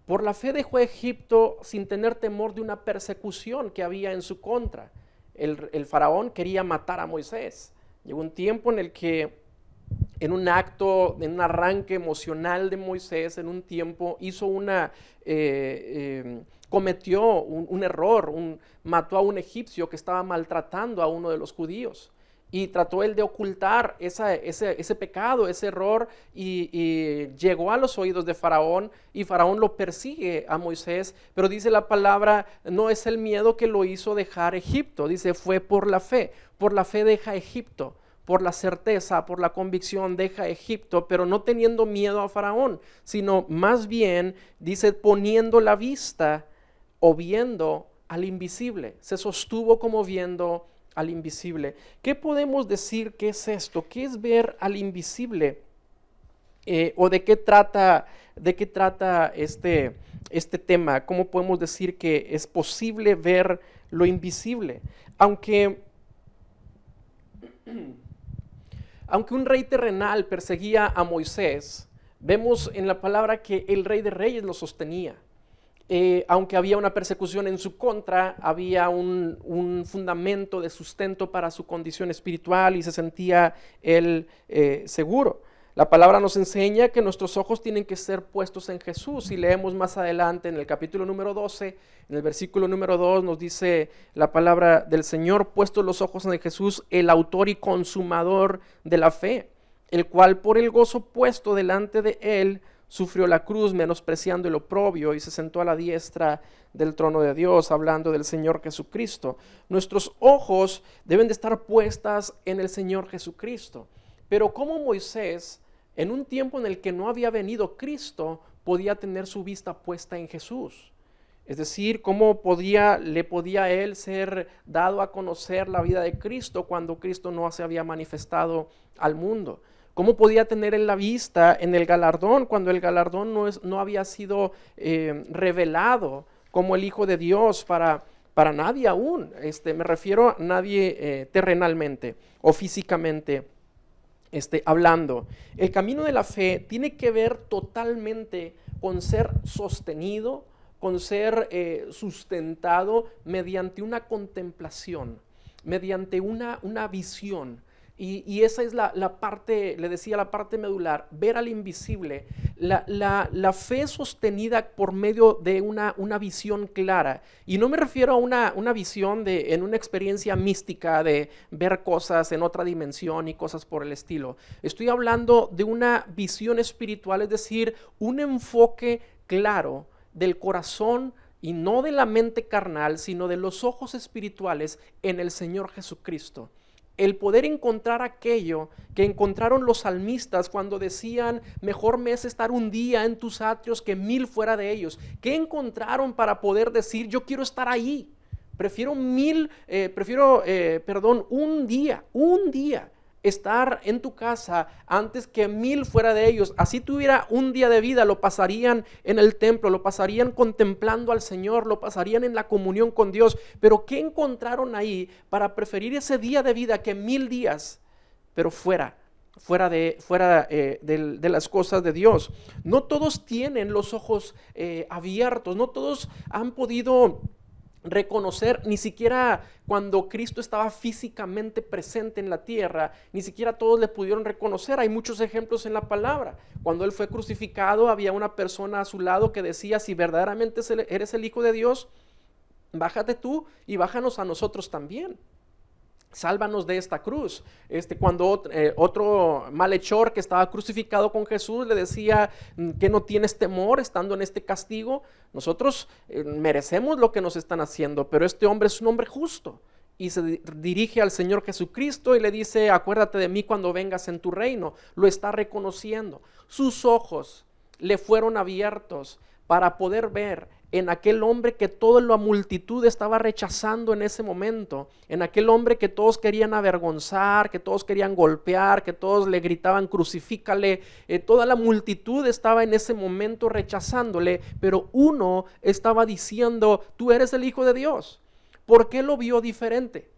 Por la fe dejó a Egipto sin tener temor de una persecución que había en su contra. El faraón quería matar a Moisés. Llegó un tiempo en el que, en un arranque emocional de Moisés, en un tiempo hizo cometió un error, mató a un egipcio que estaba maltratando a uno de los judíos. Y trató él de ocultar ese pecado, ese error, y llegó a los oídos de Faraón, y Faraón lo persigue a Moisés, pero dice la palabra, no es el miedo que lo hizo dejar Egipto, dice fue por la fe deja Egipto, por la certeza, por la convicción deja Egipto, pero no teniendo miedo a Faraón, sino más bien, dice, poniendo la vista o viendo al invisible, se sostuvo como viendo al invisible. ¿Qué podemos decir que es esto? ¿Qué es ver al invisible? ¿O de qué trata este tema? ¿Cómo podemos decir que es posible ver lo invisible? Aunque un rey terrenal perseguía a Moisés, vemos en la palabra que el Rey de Reyes lo sostenía. Aunque había una persecución en su contra, había un fundamento de sustento para su condición espiritual y se sentía él seguro. La palabra nos enseña que nuestros ojos tienen que ser puestos en Jesús, y leemos más adelante en el capítulo número 12, en el versículo número 2 nos dice la palabra del Señor: puestos los ojos en Jesús, el autor y consumador de la fe, el cual por el gozo puesto delante de él sufrió la cruz, menospreciando el oprobio, y se sentó a la diestra del trono de Dios, hablando del Señor Jesucristo. Nuestros ojos deben de estar puestas en el Señor Jesucristo. Pero como Moisés, en un tiempo en el que no había venido Cristo, podía tener su vista puesta en Jesús. Es decir, cómo le podía a él ser dado a conocer la vida de Cristo cuando Cristo no se había manifestado al mundo. ¿Cómo podía tener en la vista en el galardón cuando el galardón no había sido revelado como el Hijo de Dios para nadie aún? Me refiero a nadie terrenalmente o físicamente hablando. El camino de la fe tiene que ver totalmente con ser sostenido, con ser sustentado mediante una contemplación, mediante una visión. Y esa es la parte, le decía, la parte medular, ver al invisible. La fe sostenida por medio de una visión clara. Y no me refiero a una visión en una experiencia mística de ver cosas en otra dimensión y cosas por el estilo. Estoy hablando de una visión espiritual, es decir, un enfoque claro del corazón y no de la mente carnal, sino de los ojos espirituales en el Señor Jesucristo. el poder encontrar aquello que encontraron los salmistas cuando decían, mejor me es estar un día en tus atrios que 1000 fuera de ellos. ¿Qué encontraron para poder decir, yo quiero estar ahí? Prefiero un día estar en tu casa antes que 1000 fuera de ellos. Así tuviera un día de vida, lo pasarían en el templo, lo pasarían contemplando al Señor, lo pasarían en la comunión con Dios. Pero ¿qué encontraron ahí para preferir ese día de vida que 1000 días, pero fuera de las cosas de Dios? No todos tienen los ojos abiertos, no todos han podido reconocer, ni siquiera cuando Cristo estaba físicamente presente en la tierra, ni siquiera todos le pudieron reconocer. Hay muchos ejemplos en la palabra. Cuando Él fue crucificado, había una persona a su lado que decía, si verdaderamente eres el Hijo de Dios, bájate tú y bájanos a nosotros también. Sálvanos de esta cruz. Cuando otro malhechor que estaba crucificado con Jesús le decía, que no tienes temor estando en este castigo. Nosotros merecemos lo que nos están haciendo, pero este hombre es un hombre justo. Y se dirige al Señor Jesucristo y le dice, acuérdate de mí cuando vengas en tu reino. Lo está reconociendo. Sus ojos le fueron abiertos para poder ver en aquel hombre que toda la multitud estaba rechazando en ese momento, en aquel hombre que todos querían avergonzar, que todos querían golpear, que todos le gritaban crucifícale, toda la multitud estaba en ese momento rechazándole, pero uno estaba diciendo, tú eres el Hijo de Dios. ¿Por qué lo vio diferente?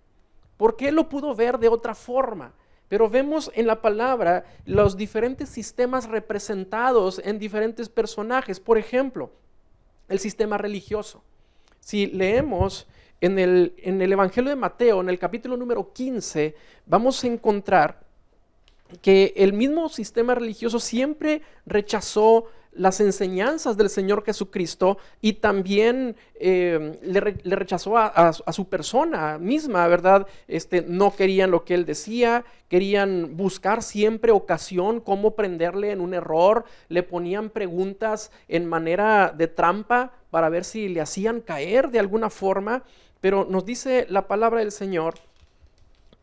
¿Por qué lo pudo ver de otra forma? Pero vemos en la palabra los diferentes sistemas representados en diferentes personajes. Por ejemplo, el sistema religioso. Si leemos en el Evangelio de Mateo, en el capítulo número 15, vamos a encontrar que el mismo sistema religioso siempre rechazó las enseñanzas del Señor Jesucristo y también le rechazó a su persona misma, ¿verdad? No querían lo que Él decía, querían buscar siempre ocasión, cómo prenderle en un error, le ponían preguntas en manera de trampa para ver si le hacían caer de alguna forma, pero nos dice la palabra del Señor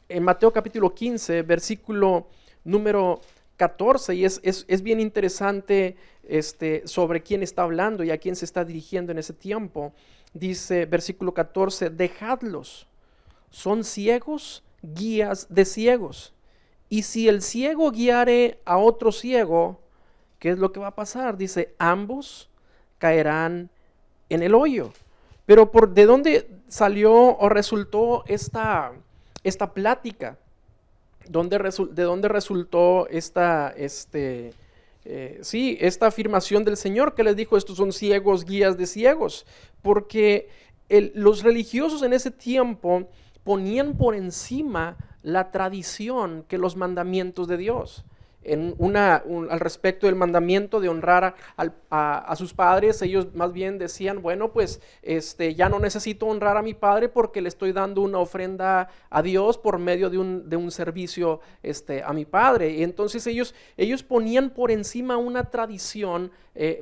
en Mateo capítulo 15, versículo número 14, y es bien interesante sobre quién está hablando y a quién se está dirigiendo en ese tiempo. Dice versículo 14, dejadlos, son ciegos, guías de ciegos. Y si el ciego guiare a otro ciego, ¿qué es lo que va a pasar? Dice, ambos caerán en el hoyo. Pero ¿de dónde salió o resultó esta plática? ¿De dónde resultó esta afirmación del Señor que les dijo, estos son ciegos, guías de ciegos? Porque los religiosos en ese tiempo ponían por encima la tradición que los mandamientos de Dios. Al respecto del mandamiento de honrar a sus padres, ellos más bien decían, bueno, pues ya no necesito honrar a mi padre porque le estoy dando una ofrenda a Dios por medio de un servicio a mi padre. Y entonces ellos ponían por encima una tradición,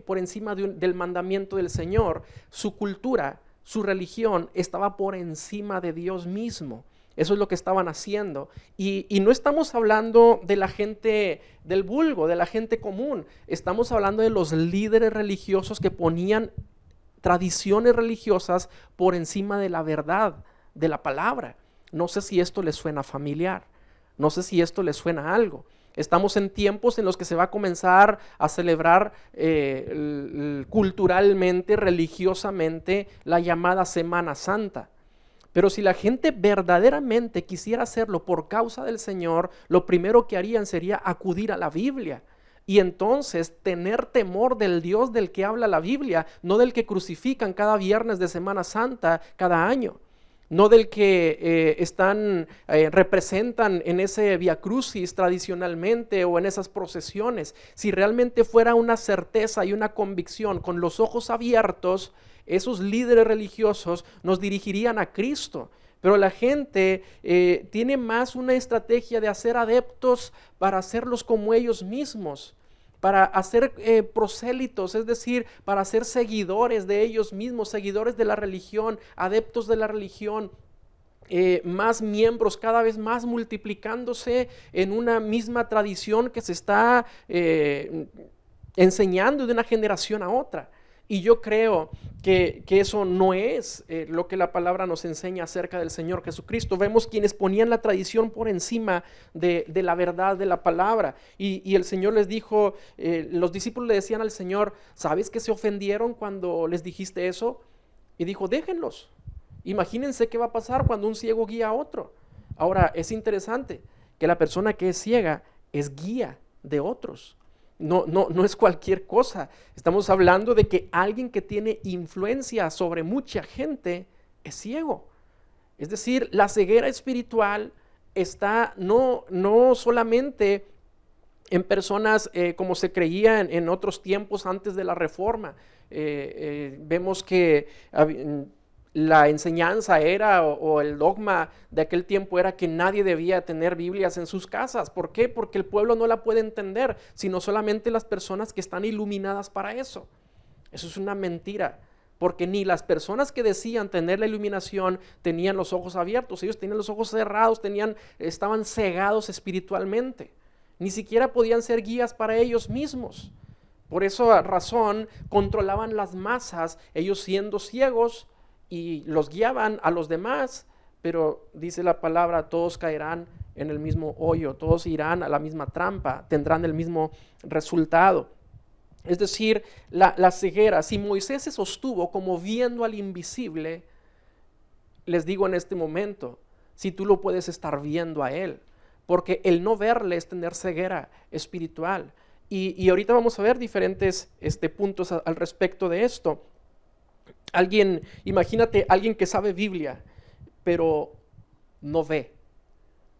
por encima del mandamiento del Señor. Su cultura, su religión estaba por encima de Dios mismo. Eso es lo que estaban haciendo. Y no estamos hablando de la gente del vulgo, de la gente común. Estamos hablando de los líderes religiosos que ponían tradiciones religiosas por encima de la verdad, de la palabra. No sé si esto les suena familiar. No sé si esto les suena a algo. Estamos en tiempos en los que se va a comenzar a celebrar culturalmente, religiosamente, la llamada Semana Santa. Pero si la gente verdaderamente quisiera hacerlo por causa del Señor, lo primero que harían sería acudir a la Biblia. Y entonces tener temor del Dios del que habla la Biblia, no del que crucifican cada viernes de Semana Santa cada año. No del que representan en ese Via Crucis tradicionalmente o en esas procesiones. Si realmente fuera una certeza y una convicción con los ojos abiertos, esos líderes religiosos nos dirigirían a Cristo. Pero la gente tiene más una estrategia de hacer adeptos para hacerlos como ellos mismos, para hacer prosélitos, es decir, para ser seguidores de ellos mismos, seguidores de la religión, adeptos de la religión. más miembros, cada vez más multiplicándose en una misma tradición que se está enseñando de una generación a otra. Y yo creo que eso no es lo que la palabra nos enseña acerca del Señor Jesucristo. Vemos quienes ponían la tradición por encima de la verdad de la palabra. Y el Señor les dijo, los discípulos le decían al Señor, ¿sabes que se ofendieron cuando les dijiste eso? Y dijo, déjenlos. Imagínense qué va a pasar cuando un ciego guía a otro. Ahora, es interesante que la persona que es ciega es guía de otros. No es cualquier cosa. Estamos hablando de que alguien que tiene influencia sobre mucha gente es ciego. Es decir, la ceguera espiritual está no solamente en personas como se creía en otros tiempos antes de la Reforma. Vemos que la enseñanza era o el dogma de aquel tiempo era que nadie debía tener Biblias en sus casas. ¿Por qué? Porque el pueblo no la puede entender, sino solamente las personas que están iluminadas para eso. Eso es una mentira, porque ni las personas que decían tener la iluminación tenían los ojos abiertos, ellos tenían los ojos cerrados, estaban cegados espiritualmente. Ni siquiera podían ser guías para ellos mismos. Por esa razón controlaban las masas, ellos siendo ciegos, y los guiaban a los demás, pero dice la palabra, todos caerán en el mismo hoyo, todos irán a la misma trampa, tendrán el mismo resultado. Es decir, la ceguera, si Moisés se sostuvo como viendo al invisible, les digo en este momento, si tú lo puedes estar viendo a él, porque el no verle es tener ceguera espiritual. Y ahorita vamos a ver diferentes puntos al respecto de esto. Imagínate alguien que sabe Biblia, pero no ve.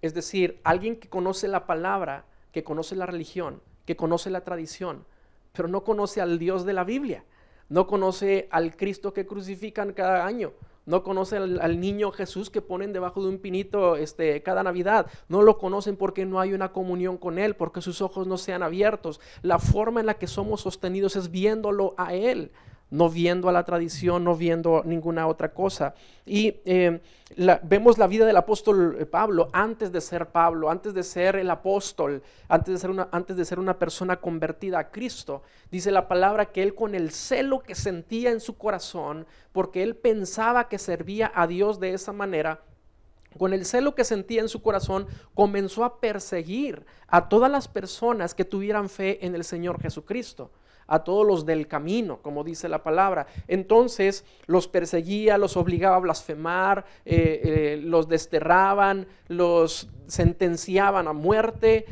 Es decir, alguien que conoce la palabra, que conoce la religión, que conoce la tradición, pero no conoce al Dios de la Biblia, no conoce al Cristo que crucifican cada año, no conoce al niño Jesús que ponen debajo de un pinito cada Navidad, no lo conocen porque no hay una comunión con Él, porque sus ojos no sean abiertos. La forma en la que somos sostenidos es viéndolo a Él, no viendo a la tradición, no viendo ninguna otra cosa. Y vemos la vida del apóstol Pablo, antes de ser Pablo, antes de ser el apóstol, antes de ser una persona convertida a Cristo. Dice la palabra que él, con el celo que sentía en su corazón, porque él pensaba que servía a Dios de esa manera, con el celo que sentía en su corazón, comenzó a perseguir a todas las personas que tuvieran fe en el Señor Jesucristo, a todos los del camino, como dice la palabra. Entonces los perseguía, los obligaba a blasfemar, los desterraban, los sentenciaban a muerte.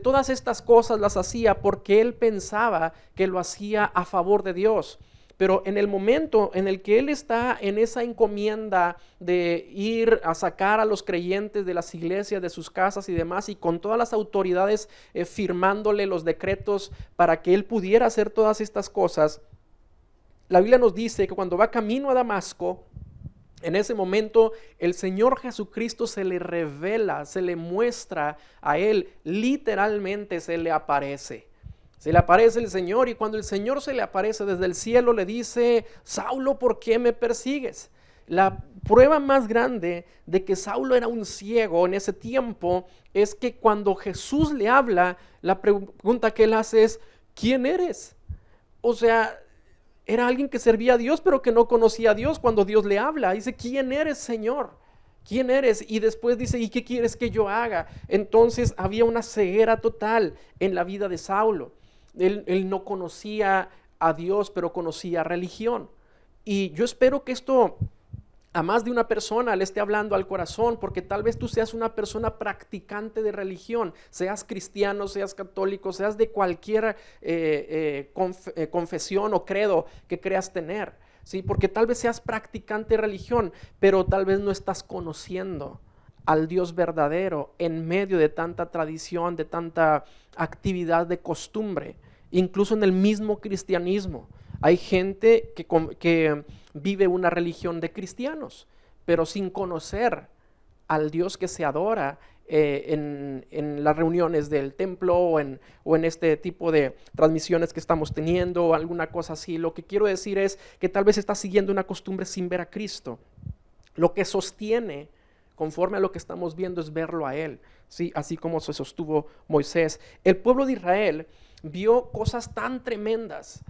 Todas estas cosas las hacía porque él pensaba que lo hacía a favor de Dios. Pero en el momento en el que él está en esa encomienda de ir a sacar a los creyentes de las iglesias, de sus casas y demás, y con todas las autoridades firmándole los decretos para que él pudiera hacer todas estas cosas, la Biblia nos dice que cuando va camino a Damasco, en ese momento el Señor Jesucristo se le revela, se le muestra a él, literalmente se le aparece. Se le aparece el Señor, y cuando el Señor se le aparece desde el cielo le dice: Saulo, ¿por qué me persigues? La prueba más grande de que Saulo era un ciego en ese tiempo es que cuando Jesús le habla, la pregunta que él hace es: ¿quién eres? O sea, era alguien que servía a Dios pero que no conocía a Dios. Cuando Dios le habla, dice: ¿quién eres, Señor? ¿Quién eres? Y después dice: ¿y qué quieres que yo haga? Entonces había una ceguera total en la vida de Saulo. Él no conocía a Dios, pero conocía religión. Y yo espero que esto a más de una persona le esté hablando al corazón, porque tal vez tú seas una persona practicante de religión, seas cristiano, seas católico, seas de cualquier confesión o credo que creas tener, ¿sí? Porque tal vez seas practicante de religión, pero tal vez no estás conociendo al Dios verdadero en medio de tanta tradición, de tanta actividad de costumbre. Incluso en el mismo cristianismo hay gente que vive una religión de cristianos, pero sin conocer al Dios que se adora en las reuniones del templo o en este tipo de transmisiones que estamos teniendo o alguna cosa así. Lo que quiero decir es que tal vez estás siguiendo una costumbre sin ver a Cristo. Lo que sostiene conforme a lo que estamos viendo, es verlo a Él, ¿sí? Así como se sostuvo Moisés. El pueblo de Israel vio cosas tan tremendas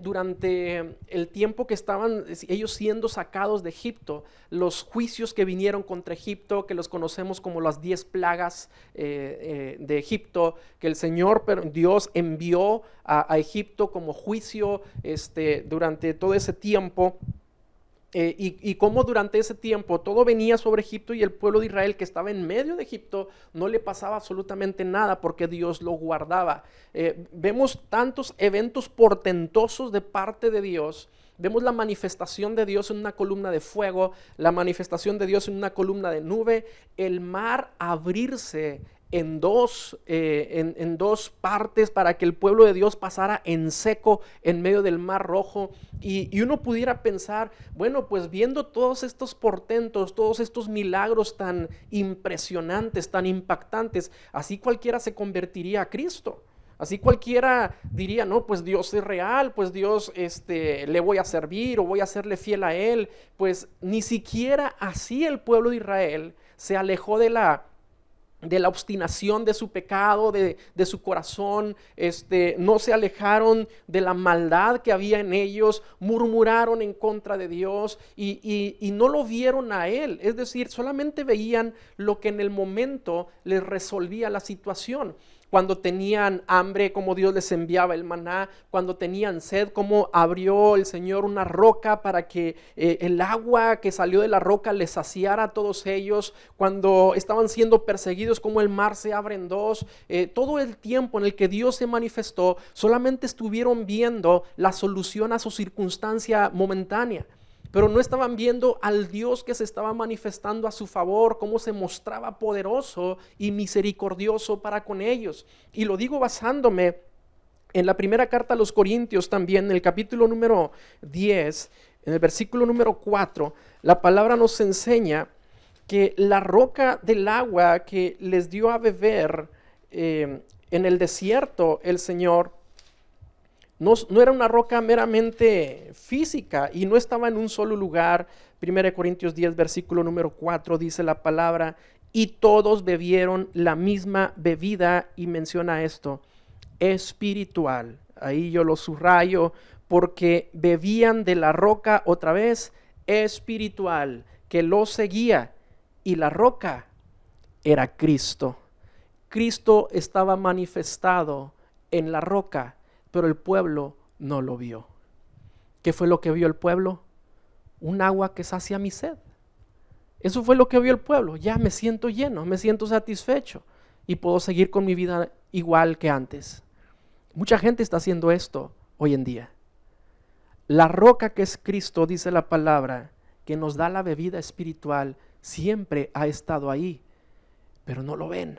durante el tiempo que estaban ellos siendo sacados de Egipto, los juicios que vinieron contra Egipto, que los conocemos como las 10 plagas de Egipto, que el Señor Dios envió a Egipto como juicio durante todo ese tiempo. Y cómo durante ese tiempo todo venía sobre Egipto, y el pueblo de Israel, que estaba en medio de Egipto, no le pasaba absolutamente nada porque Dios lo guardaba. Vemos tantos eventos portentosos de parte de Dios. Vemos la manifestación de Dios en una columna de fuego, la manifestación de Dios en una columna de nube, el mar abrirse en dos partes para que el pueblo de Dios pasara en seco en medio del Mar Rojo. Y uno pudiera pensar, bueno, pues viendo todos estos portentos, todos estos milagros tan impresionantes, tan impactantes, así cualquiera se convertiría a Cristo. Así cualquiera diría, no, pues Dios es real, pues Dios le voy a servir o voy a serle fiel a Él. Pues ni siquiera así el pueblo de Israel se alejó de la obstinación de su pecado, de su corazón. No se alejaron de la maldad que había en ellos, murmuraron en contra de Dios y no lo vieron a Él. Es decir, solamente veían lo que en el momento les resolvía la situación. Cuando tenían hambre, como Dios les enviaba el maná. Cuando tenían sed, como abrió el Señor una roca para que el agua que salió de la roca les saciara a todos ellos. Cuando estaban siendo perseguidos, como el mar se abre en dos. Todo el tiempo en el que Dios se manifestó, solamente estuvieron viendo la solución a su circunstancia momentánea. Pero no estaban viendo al Dios que se estaba manifestando a su favor, cómo se mostraba poderoso y misericordioso para con ellos. Y lo digo basándome en la primera carta a los Corintios también, en el capítulo número 10, en el versículo número 4, la palabra nos enseña que la roca del agua que les dio a beber en el desierto el Señor, no era una roca meramente física y no estaba en un solo lugar. 1 Corintios 10, versículo número 4, dice la palabra, y todos bebieron la misma bebida, y menciona esto, espiritual. Ahí yo lo subrayo, porque bebían de la roca, otra vez, espiritual, que los seguía, y la roca era Cristo. Cristo estaba manifestado en la roca, pero el pueblo no lo vio. ¿Qué fue lo que vio el pueblo? Un agua que sacia mi sed. Eso fue lo que vio el pueblo. Ya me siento lleno, me siento satisfecho y puedo seguir con mi vida igual que antes. Mucha gente está haciendo esto hoy en día. La roca que es Cristo, dice la palabra, que nos da la bebida espiritual, siempre ha estado ahí, pero no lo ven.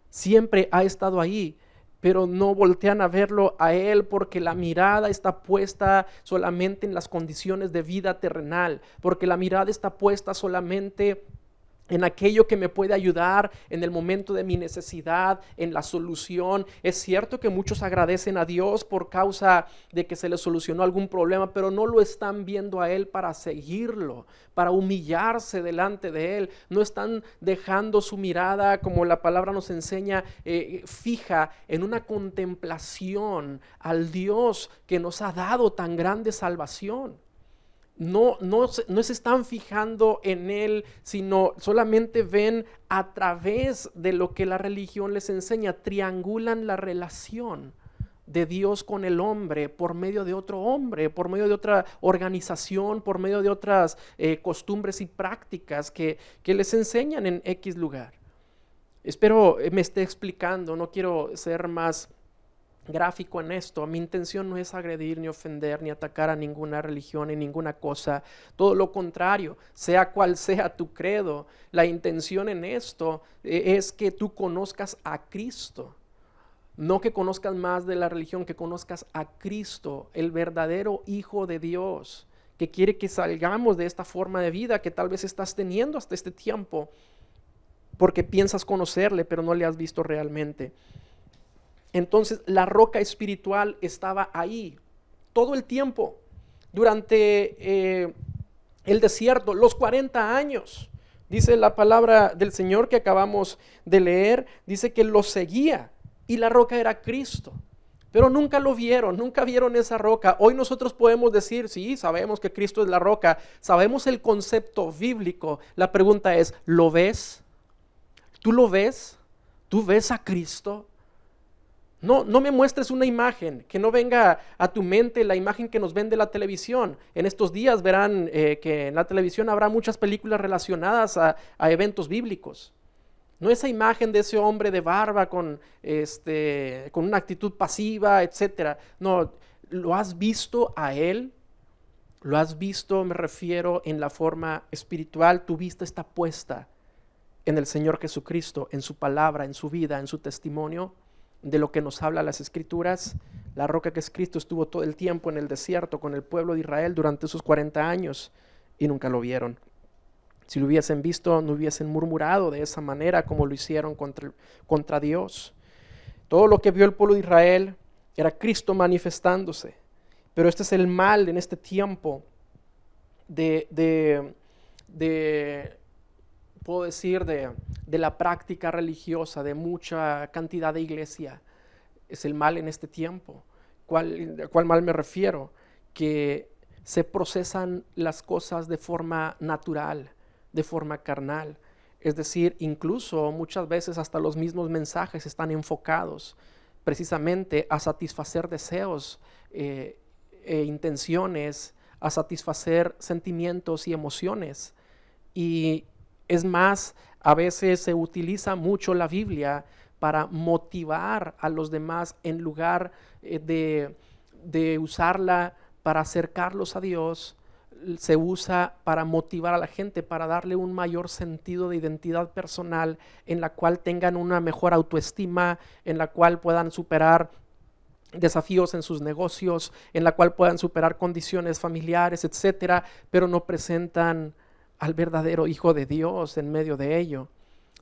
Siempre ha estado ahí, pero no voltean a verlo a Él, porque la mirada está puesta solamente en las condiciones de vida terrenal, porque la mirada está puesta solamente en aquello que me puede ayudar en el momento de mi necesidad, en la solución. Es cierto que muchos agradecen a Dios por causa de que se les solucionó algún problema, pero no lo están viendo a Él para seguirlo, para humillarse delante de Él. No están dejando su mirada, como la palabra nos enseña, fija en una contemplación al Dios que nos ha dado tan grande salvación. No se están fijando en Él, sino solamente ven a través de lo que la religión les enseña, triangulan la relación de Dios con el hombre por medio de otro hombre, por medio de otra organización, por medio de otras costumbres y prácticas que les enseñan en X lugar. Espero me esté explicando, no quiero ser más gráfico en esto. Mi intención no es agredir, ni ofender, ni atacar a ninguna religión, ni ninguna cosa. Todo lo contrario, sea cual sea tu credo, la intención en esto es que tú conozcas a Cristo. No que conozcas más de la religión, que conozcas a Cristo, el verdadero Hijo de Dios, que quiere que salgamos de esta forma de vida que tal vez estás teniendo hasta este tiempo, porque piensas conocerle, pero no le has visto realmente. Entonces la roca espiritual estaba ahí todo el tiempo, durante el desierto, los 40 años. Dice la palabra del Señor que acabamos de leer, dice que lo seguía y la roca era Cristo. Pero nunca lo vieron, nunca vieron esa roca. Hoy nosotros podemos decir, sí, sabemos que Cristo es la roca, sabemos el concepto bíblico. La pregunta es, ¿lo ves? ¿Tú lo ves? ¿Tú ves a Cristo? No me muestres una imagen, que no venga a tu mente la imagen que nos vende la televisión. En estos días verán que en la televisión habrá muchas películas relacionadas a eventos bíblicos. No esa imagen de ese hombre de barba con una actitud pasiva, etc. No, ¿lo has visto a Él? ¿Lo has visto? Me refiero en la forma espiritual. Tu vista está puesta en el Señor Jesucristo, en su palabra, en su vida, en su testimonio, de lo que nos habla las Escrituras. La roca que es Cristo estuvo todo el tiempo en el desierto con el pueblo de Israel durante esos 40 años y nunca lo vieron. Si lo hubiesen visto, no hubiesen murmurado de esa manera como lo hicieron contra Dios. Todo lo que vio el pueblo de Israel era Cristo manifestándose. Pero este es el mal en este tiempo puedo decir, de la práctica religiosa, de mucha cantidad de iglesia. Es el mal en este tiempo. ¿Cuál mal me refiero? Que se procesan las cosas de forma natural, de forma carnal. Es decir, incluso muchas veces hasta los mismos mensajes están enfocados precisamente a satisfacer deseos e intenciones, a satisfacer sentimientos y emociones. Y es más, a veces se utiliza mucho la Biblia para motivar a los demás en lugar de usarla para acercarlos a Dios. Se usa para motivar a la gente, para darle un mayor sentido de identidad personal, en la cual tengan una mejor autoestima, en la cual puedan superar desafíos en sus negocios, en la cual puedan superar condiciones familiares, etcétera, pero no presentan al verdadero Hijo de Dios en medio de ello.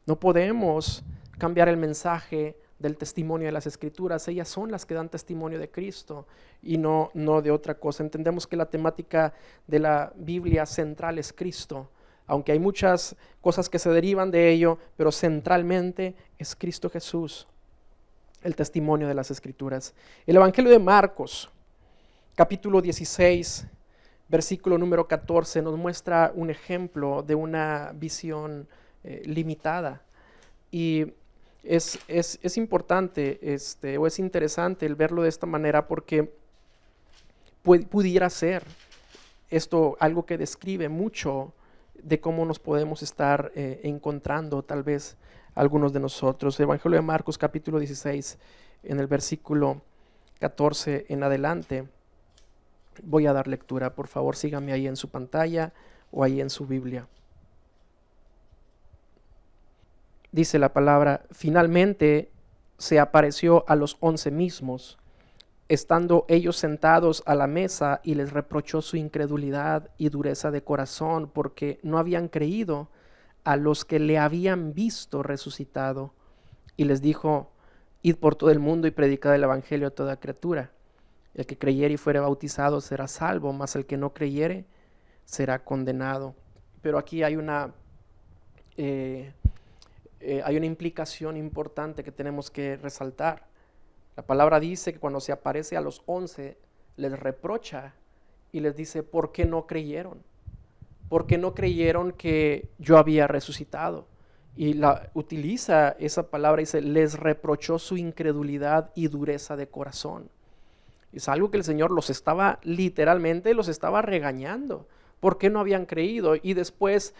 No podemos cambiar el mensaje del testimonio de las Escrituras. Ellas son las que dan testimonio de Cristo y no de otra cosa. Entendemos que la temática de la Biblia central es Cristo, aunque hay muchas cosas que se derivan de ello, pero centralmente es Cristo Jesús, el testimonio de las Escrituras. El Evangelio de Marcos, capítulo 16, versículo número 14, nos muestra un ejemplo de una visión limitada. Y es importante o es interesante el verlo de esta manera, porque pudiera ser esto algo que describe mucho de cómo nos podemos estar encontrando tal vez algunos de nosotros. El Evangelio de Marcos capítulo 16, en el versículo 14 en adelante. Voy a dar lectura, por favor síganme ahí en su pantalla o ahí en su Biblia. Dice la palabra: finalmente se apareció a los 11 mismos, estando ellos sentados a la mesa, y les reprochó su incredulidad y dureza de corazón, porque no habían creído a los que le habían visto resucitado. Y les dijo: id por todo el mundo y predicad el evangelio a toda criatura. El que creyere y fuere bautizado será salvo, mas el que no creyere será condenado. Pero aquí hay una implicación importante que tenemos que resaltar. La palabra dice que cuando se aparece a los 11, les reprocha y les dice: ¿por qué no creyeron? ¿Por qué no creyeron que yo había resucitado? Y utiliza esa palabra, dice: les reprochó su incredulidad y dureza de corazón. Es algo que el Señor los estaba regañando. ¿Por qué no habían creído? Y después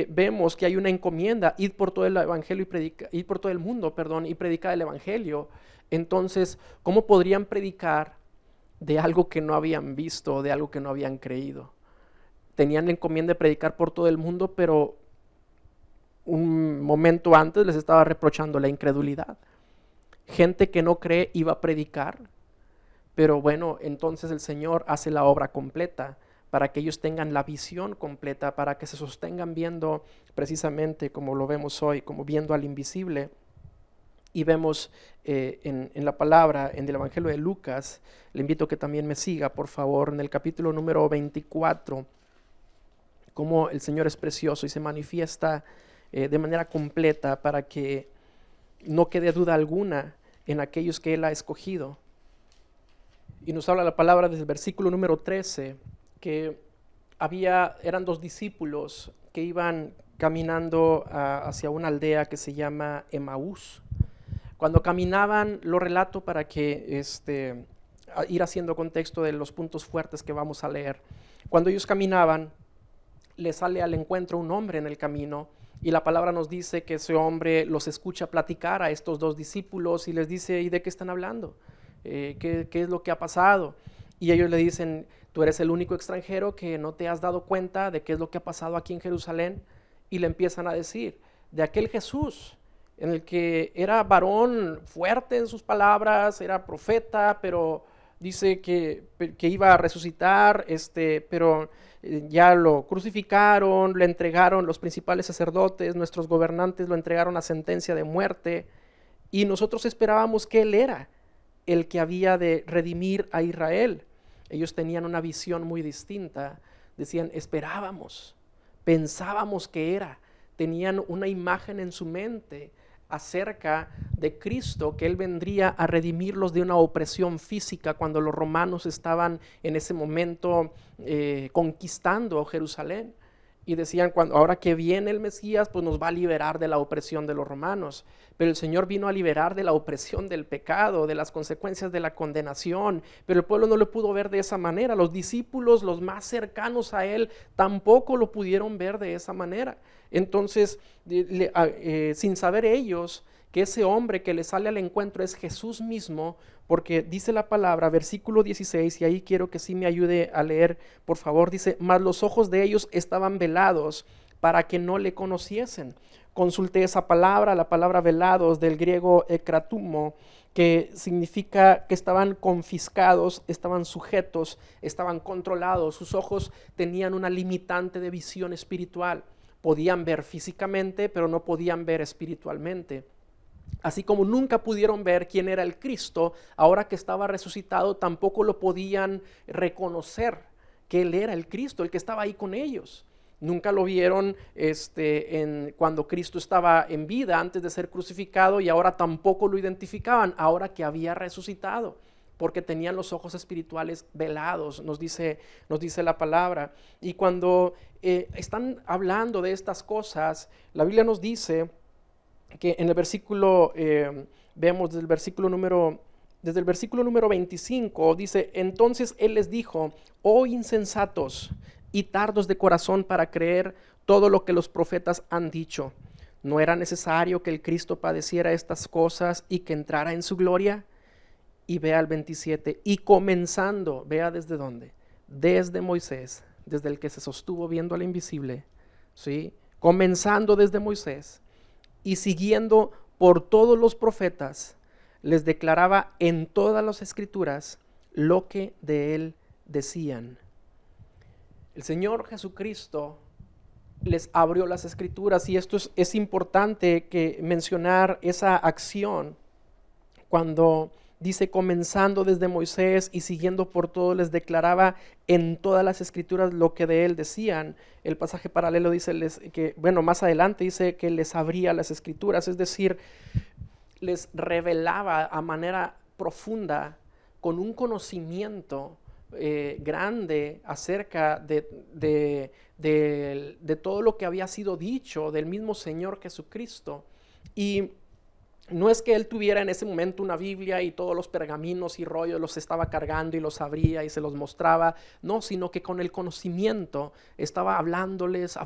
vemos que hay una encomienda: id por todo el evangelio id por todo el mundo, y predicar el evangelio. Entonces, ¿cómo podrían predicar de algo que no habían visto, de algo que no habían creído? Tenían la encomienda de predicar por todo el mundo, pero un momento antes les estaba reprochando la incredulidad. Gente que no cree iba a predicar, pero bueno, entonces el Señor hace la obra completa para que ellos tengan la visión completa, para que se sostengan viendo precisamente como lo vemos hoy, como viendo al invisible. Y vemos en la palabra, en el Evangelio de Lucas, le invito a que también me siga, por favor, en el capítulo número 24, cómo el Señor es precioso y se manifiesta de manera completa para que no quede duda alguna en aquellos que Él ha escogido. Y nos habla la palabra desde el versículo número 13, que eran 2 discípulos que iban caminando hacia una aldea que se llama Emaús. Cuando caminaban, lo relato para que ir haciendo contexto de los puntos fuertes que vamos a leer. Cuando ellos caminaban, les sale al encuentro un hombre en el camino, y la palabra nos dice que ese hombre los escucha platicar a estos 2 discípulos y les dice: ¿y de qué están hablando? ¿Qué es lo que ha pasado? Y ellos le dicen: tú eres el único extranjero que no te has dado cuenta de qué es lo que ha pasado aquí en Jerusalén. Y le empiezan a decir de aquel Jesús en el que era varón fuerte en sus palabras, era profeta, pero dice que iba a resucitar, pero ya lo crucificaron, le entregaron los principales sacerdotes, nuestros gobernantes lo entregaron a sentencia de muerte, y nosotros esperábamos que Él era el que había de redimir a Israel. Ellos tenían una visión muy distinta, decían: esperábamos, pensábamos que era, tenían una imagen en su mente acerca de Cristo, que Él vendría a redimirlos de una opresión física cuando los romanos estaban en ese momento conquistando Jerusalén. Y decían: ahora que viene el Mesías, pues nos va a liberar de la opresión de los romanos. Pero el Señor vino a liberar de la opresión del pecado, de las consecuencias de la condenación. Pero el pueblo no lo pudo ver de esa manera. Los discípulos, los más cercanos a Él, tampoco lo pudieron ver de esa manera. Entonces, sin saber ellos que ese hombre que les sale al encuentro es Jesús mismo, porque dice la palabra, versículo 16, y ahí quiero que sí me ayude a leer, por favor, dice: mas los ojos de ellos estaban velados para que no le conociesen. Consulté esa palabra, la palabra velados, del griego ekratumo, que significa que estaban confiscados, estaban sujetos, estaban controlados. Sus ojos tenían una limitante de visión espiritual. Podían ver físicamente, pero no podían ver espiritualmente. Así como nunca pudieron ver quién era el Cristo, ahora que estaba resucitado, tampoco lo podían reconocer que Él era el Cristo, el que estaba ahí con ellos. Nunca lo vieron cuando Cristo estaba en vida, antes de ser crucificado, y ahora tampoco lo identificaban, ahora que había resucitado, porque tenían los ojos espirituales velados, nos dice la palabra. Y cuando están hablando de estas cosas, la Biblia nos dice que en el versículo, vemos desde el versículo número 25, dice: entonces Él les dijo: oh insensatos y tardos de corazón para creer todo lo que los profetas han dicho. ¿No era necesario que el Cristo padeciera estas cosas y que entrara en su gloria? Y vea el 27, y comenzando, vea desde dónde, desde Moisés, desde el que se sostuvo viendo al invisible, ¿sí? Comenzando desde Moisés y siguiendo por todos los profetas, les declaraba en todas las escrituras lo que de Él decían. El Señor Jesucristo les abrió las escrituras, y esto es importante que mencionar esa acción cuando dice comenzando desde Moisés y siguiendo por todo, les declaraba en todas las escrituras lo que de Él decían. El pasaje paralelo dice más adelante dice que les abría las escrituras, es decir, les revelaba a manera profunda, con un conocimiento grande acerca de todo lo que había sido dicho del mismo Señor Jesucristo. Y no es que Él tuviera en ese momento una Biblia y todos los pergaminos y rollos los estaba cargando y los abría y se los mostraba, no, sino que con el conocimiento estaba hablándoles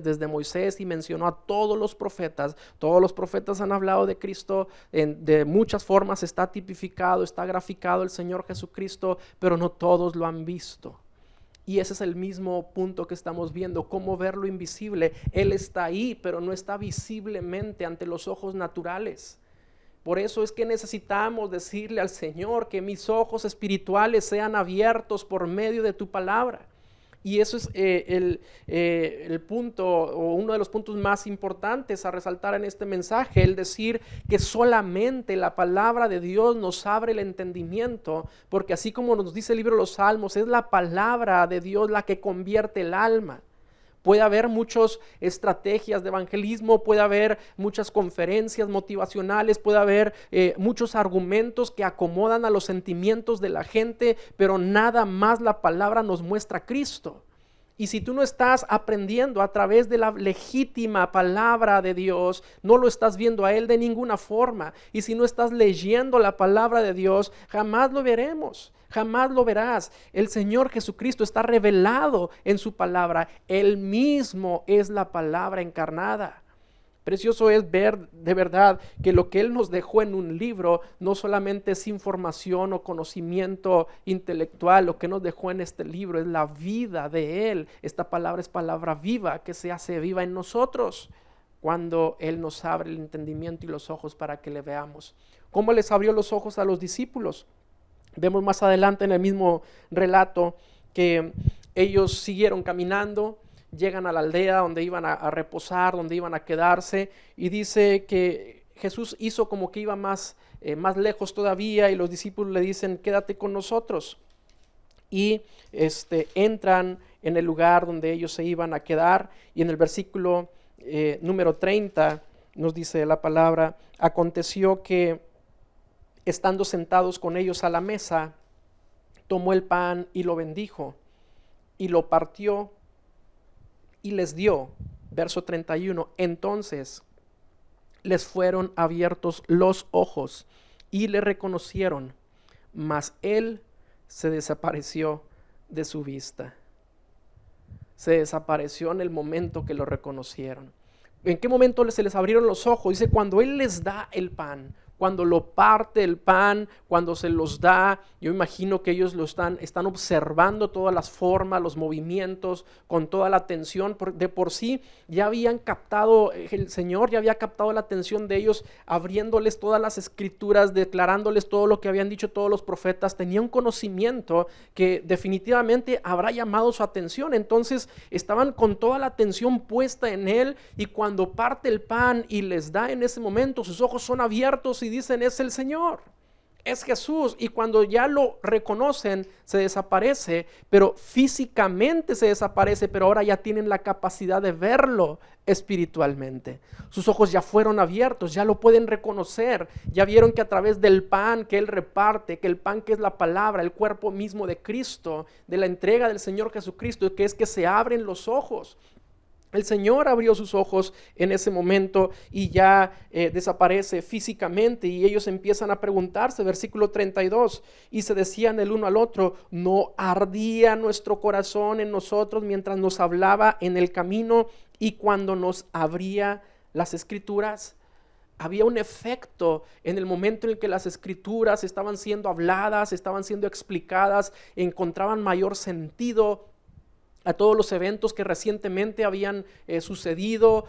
desde Moisés, y mencionó a todos los profetas. Todos los profetas han hablado de Cristo de muchas formas, está tipificado, está graficado el Señor Jesucristo, pero no todos lo han visto. Y ese es el mismo punto que estamos viendo, cómo ver lo invisible. Él está ahí, pero no está visiblemente ante los ojos naturales. Por eso es que necesitamos decirle al Señor que mis ojos espirituales sean abiertos por medio de tu palabra. Y eso es el punto, o uno de los puntos más importantes a resaltar en este mensaje, el decir que solamente la palabra de Dios nos abre el entendimiento, porque así como nos dice el libro de los Salmos, es la palabra de Dios la que convierte el alma. Puede haber muchas estrategias de evangelismo, puede haber muchas conferencias motivacionales, puede haber muchos argumentos que acomodan a los sentimientos de la gente, pero nada más la palabra nos muestra a Cristo. Y si tú no estás aprendiendo a través de la legítima palabra de Dios, no lo estás viendo a Él de ninguna forma. Y si no estás leyendo la palabra de Dios, jamás lo veremos. Jamás lo verás. El Señor Jesucristo está revelado en su palabra. Él mismo es la palabra encarnada. Precioso es ver de verdad que lo que Él nos dejó en un libro no solamente es información o conocimiento intelectual, lo que nos dejó en este libro es la vida de Él. Esta palabra es palabra viva que se hace viva en nosotros cuando Él nos abre el entendimiento y los ojos para que le veamos. ¿Cómo les abrió los ojos a los discípulos? Vemos más adelante en el mismo relato que ellos siguieron caminando, llegan a la aldea donde iban a reposar, donde iban a quedarse, y dice que Jesús hizo como que iba más lejos todavía, y los discípulos le dicen, quédate con nosotros. Y entran en el lugar donde ellos se iban a quedar, y en el versículo número 30 nos dice la palabra, aconteció que estando sentados con ellos a la mesa, tomó el pan y lo bendijo, y lo partió y les dio. Verso 31, entonces les fueron abiertos los ojos y le reconocieron, mas él se desapareció de su vista. Se desapareció en el momento que lo reconocieron. ¿En qué momento se les abrieron los ojos? Dice, cuando él les da el pan, cuando lo parte el pan, cuando se los da, yo imagino que ellos lo están observando todas las formas, los movimientos, con toda la atención. De por sí ya habían captado, el Señor ya había captado la atención de ellos, abriéndoles todas las escrituras, declarándoles todo lo que habían dicho todos los profetas. Tenía un conocimiento que definitivamente habrá llamado su atención. Entonces estaban con toda la atención puesta en Él, y cuando parte el pan y les da en ese momento, sus ojos son abiertos y dicen, es el Señor, es Jesús. Y cuando ya lo reconocen, se desaparece, pero físicamente se desaparece, pero ahora ya tienen la capacidad de verlo espiritualmente. Sus ojos ya fueron abiertos, ya lo pueden reconocer, ya vieron que a través del pan que Él reparte, que el pan que es la palabra, el cuerpo mismo de Cristo, de la entrega del Señor Jesucristo, que es que se abren los ojos. El Señor abrió sus ojos en ese momento y ya desaparece físicamente, y ellos empiezan a preguntarse, versículo 32, y se decían el uno al otro, ¿no ardía nuestro corazón en nosotros mientras nos hablaba en el camino y cuando nos abría las escrituras? Había un efecto en el momento en el que las escrituras estaban siendo habladas, estaban siendo explicadas, encontraban mayor sentido a todos los eventos que recientemente habían sucedido.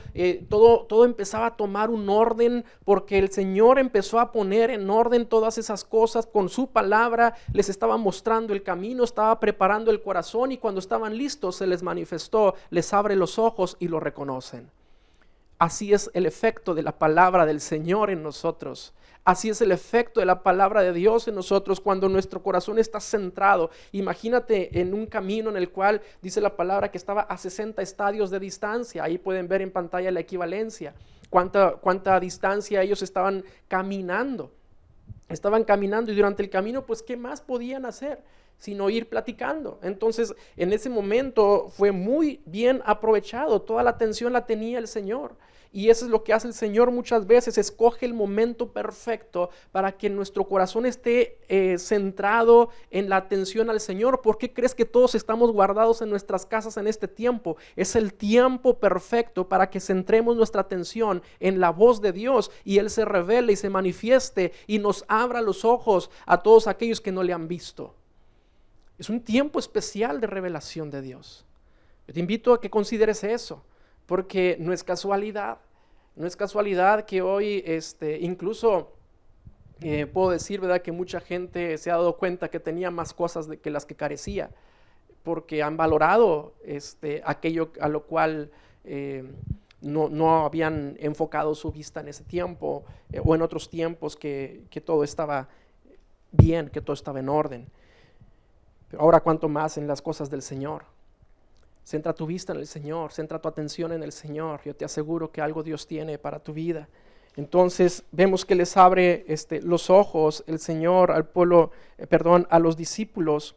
Todo empezaba a tomar un orden, porque el Señor empezó a poner en orden todas esas cosas con su palabra. Les estaba mostrando el camino, estaba preparando el corazón, y cuando estaban listos se les manifestó, les abre los ojos y lo reconocen. Así es el efecto de la palabra del Señor en nosotros. Así es el efecto de la palabra de Dios en nosotros cuando nuestro corazón está centrado. Imagínate en un camino en el cual dice la palabra que estaba a 60 estadios de distancia. Ahí pueden ver en pantalla la equivalencia. Cuánta distancia ellos estaban caminando. Estaban caminando, y durante el camino, pues, ¿qué más podían hacer sino ir platicando? Entonces, en ese momento fue muy bien aprovechado. Toda la atención la tenía el Señor. Y eso es lo que hace el Señor muchas veces, escoge el momento perfecto para que nuestro corazón esté centrado en la atención al Señor. ¿Por qué crees que todos estamos guardados en nuestras casas en este tiempo? Es el tiempo perfecto para que centremos nuestra atención en la voz de Dios, y Él se revele y se manifieste y nos abra los ojos a todos aquellos que no le han visto. Es un tiempo especial de revelación de Dios. Yo te invito a que consideres eso, porque no es casualidad. No es casualidad que hoy incluso puedo decir, ¿verdad?, que mucha gente se ha dado cuenta que tenía más cosas que las que carecía, porque han valorado aquello a lo cual no habían enfocado su vista en ese tiempo, o en otros tiempos que todo estaba bien, que todo estaba en orden. Pero ahora cuánto más en las cosas del Señor. Centra tu vista en el Señor, centra tu atención en el Señor. Yo te aseguro que algo Dios tiene para tu vida. Entonces vemos que les abre los ojos el Señor al pueblo, a los discípulos.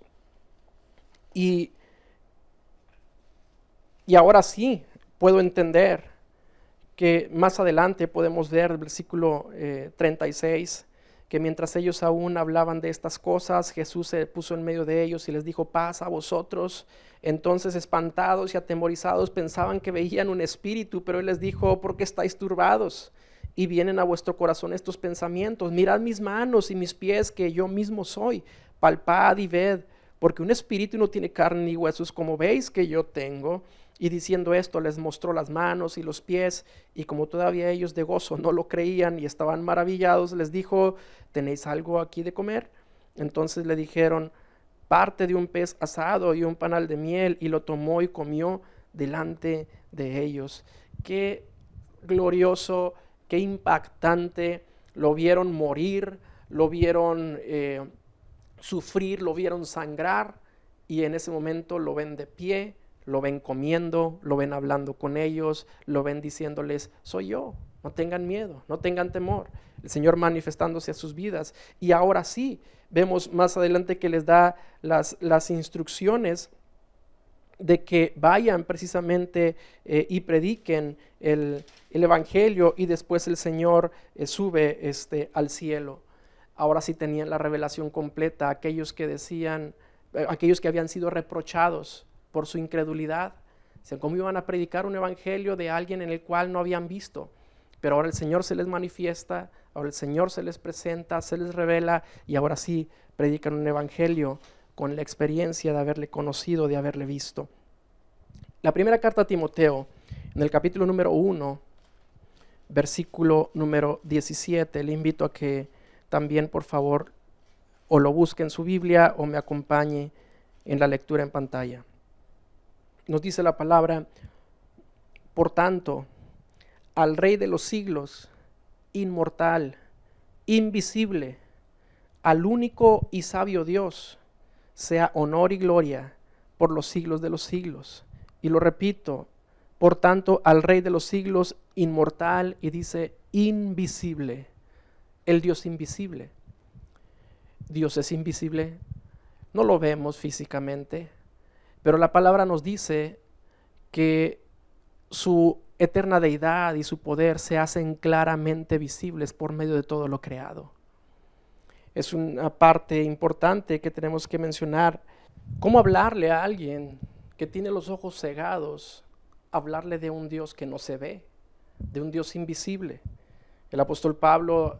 Y ahora sí puedo entender que más adelante podemos ver el versículo 36, que mientras ellos aún hablaban de estas cosas, Jesús se puso en medio de ellos y les dijo: paz a vosotros. Entonces, espantados y atemorizados, pensaban que veían un espíritu, pero Él les dijo: ¿por qué estáis turbados? Y vienen a vuestro corazón estos pensamientos. Mirad mis manos y mis pies, que yo mismo soy. Palpad y ved, porque un espíritu no tiene carne ni huesos, como veis que yo tengo. Y diciendo esto, les mostró las manos y los pies, y como todavía ellos de gozo no lo creían y estaban maravillados, les dijo: ¿tenéis algo aquí de comer? Entonces le dijeron: parte de un pez asado y un panal de miel, y lo tomó y comió delante de ellos. Qué glorioso, qué impactante. Lo vieron morir, lo vieron sufrir, lo vieron sangrar, y en ese momento lo ven de pie, lo ven comiendo, lo ven hablando con ellos, lo ven diciéndoles: soy yo, no tengan miedo, no tengan temor. El Señor manifestándose a sus vidas. Y ahora sí, vemos más adelante que les da las instrucciones de que vayan precisamente y prediquen el evangelio, y después el Señor sube al cielo. Ahora sí tenían la revelación completa. Aquellos que habían sido reprochados por su incredulidad, ¿cómo iban a predicar un evangelio de alguien en el cual no habían visto? Pero ahora el Señor se les manifiesta, ahora el Señor se les presenta, se les revela, y ahora sí predican un evangelio con la experiencia de haberle conocido, de haberle visto. La primera carta a Timoteo, en el capítulo número 1, versículo número 17, le invito a que también, por favor, o lo busque en su Biblia o me acompañe en la lectura en pantalla. Nos dice la palabra: por tanto, al Rey de los siglos, inmortal, invisible, al único y sabio Dios, sea honor y gloria por los siglos de los siglos. Y lo repito: por tanto, al Rey de los siglos, inmortal, y dice invisible, el Dios invisible. Dios es invisible, no lo vemos físicamente, pero la palabra nos dice que su eterna deidad y su poder se hacen claramente visibles por medio de todo lo creado. Es una parte importante que tenemos que mencionar. ¿Cómo hablarle a alguien que tiene los ojos cegados? Hablarle de un Dios que no se ve, de un Dios invisible. El apóstol Pablo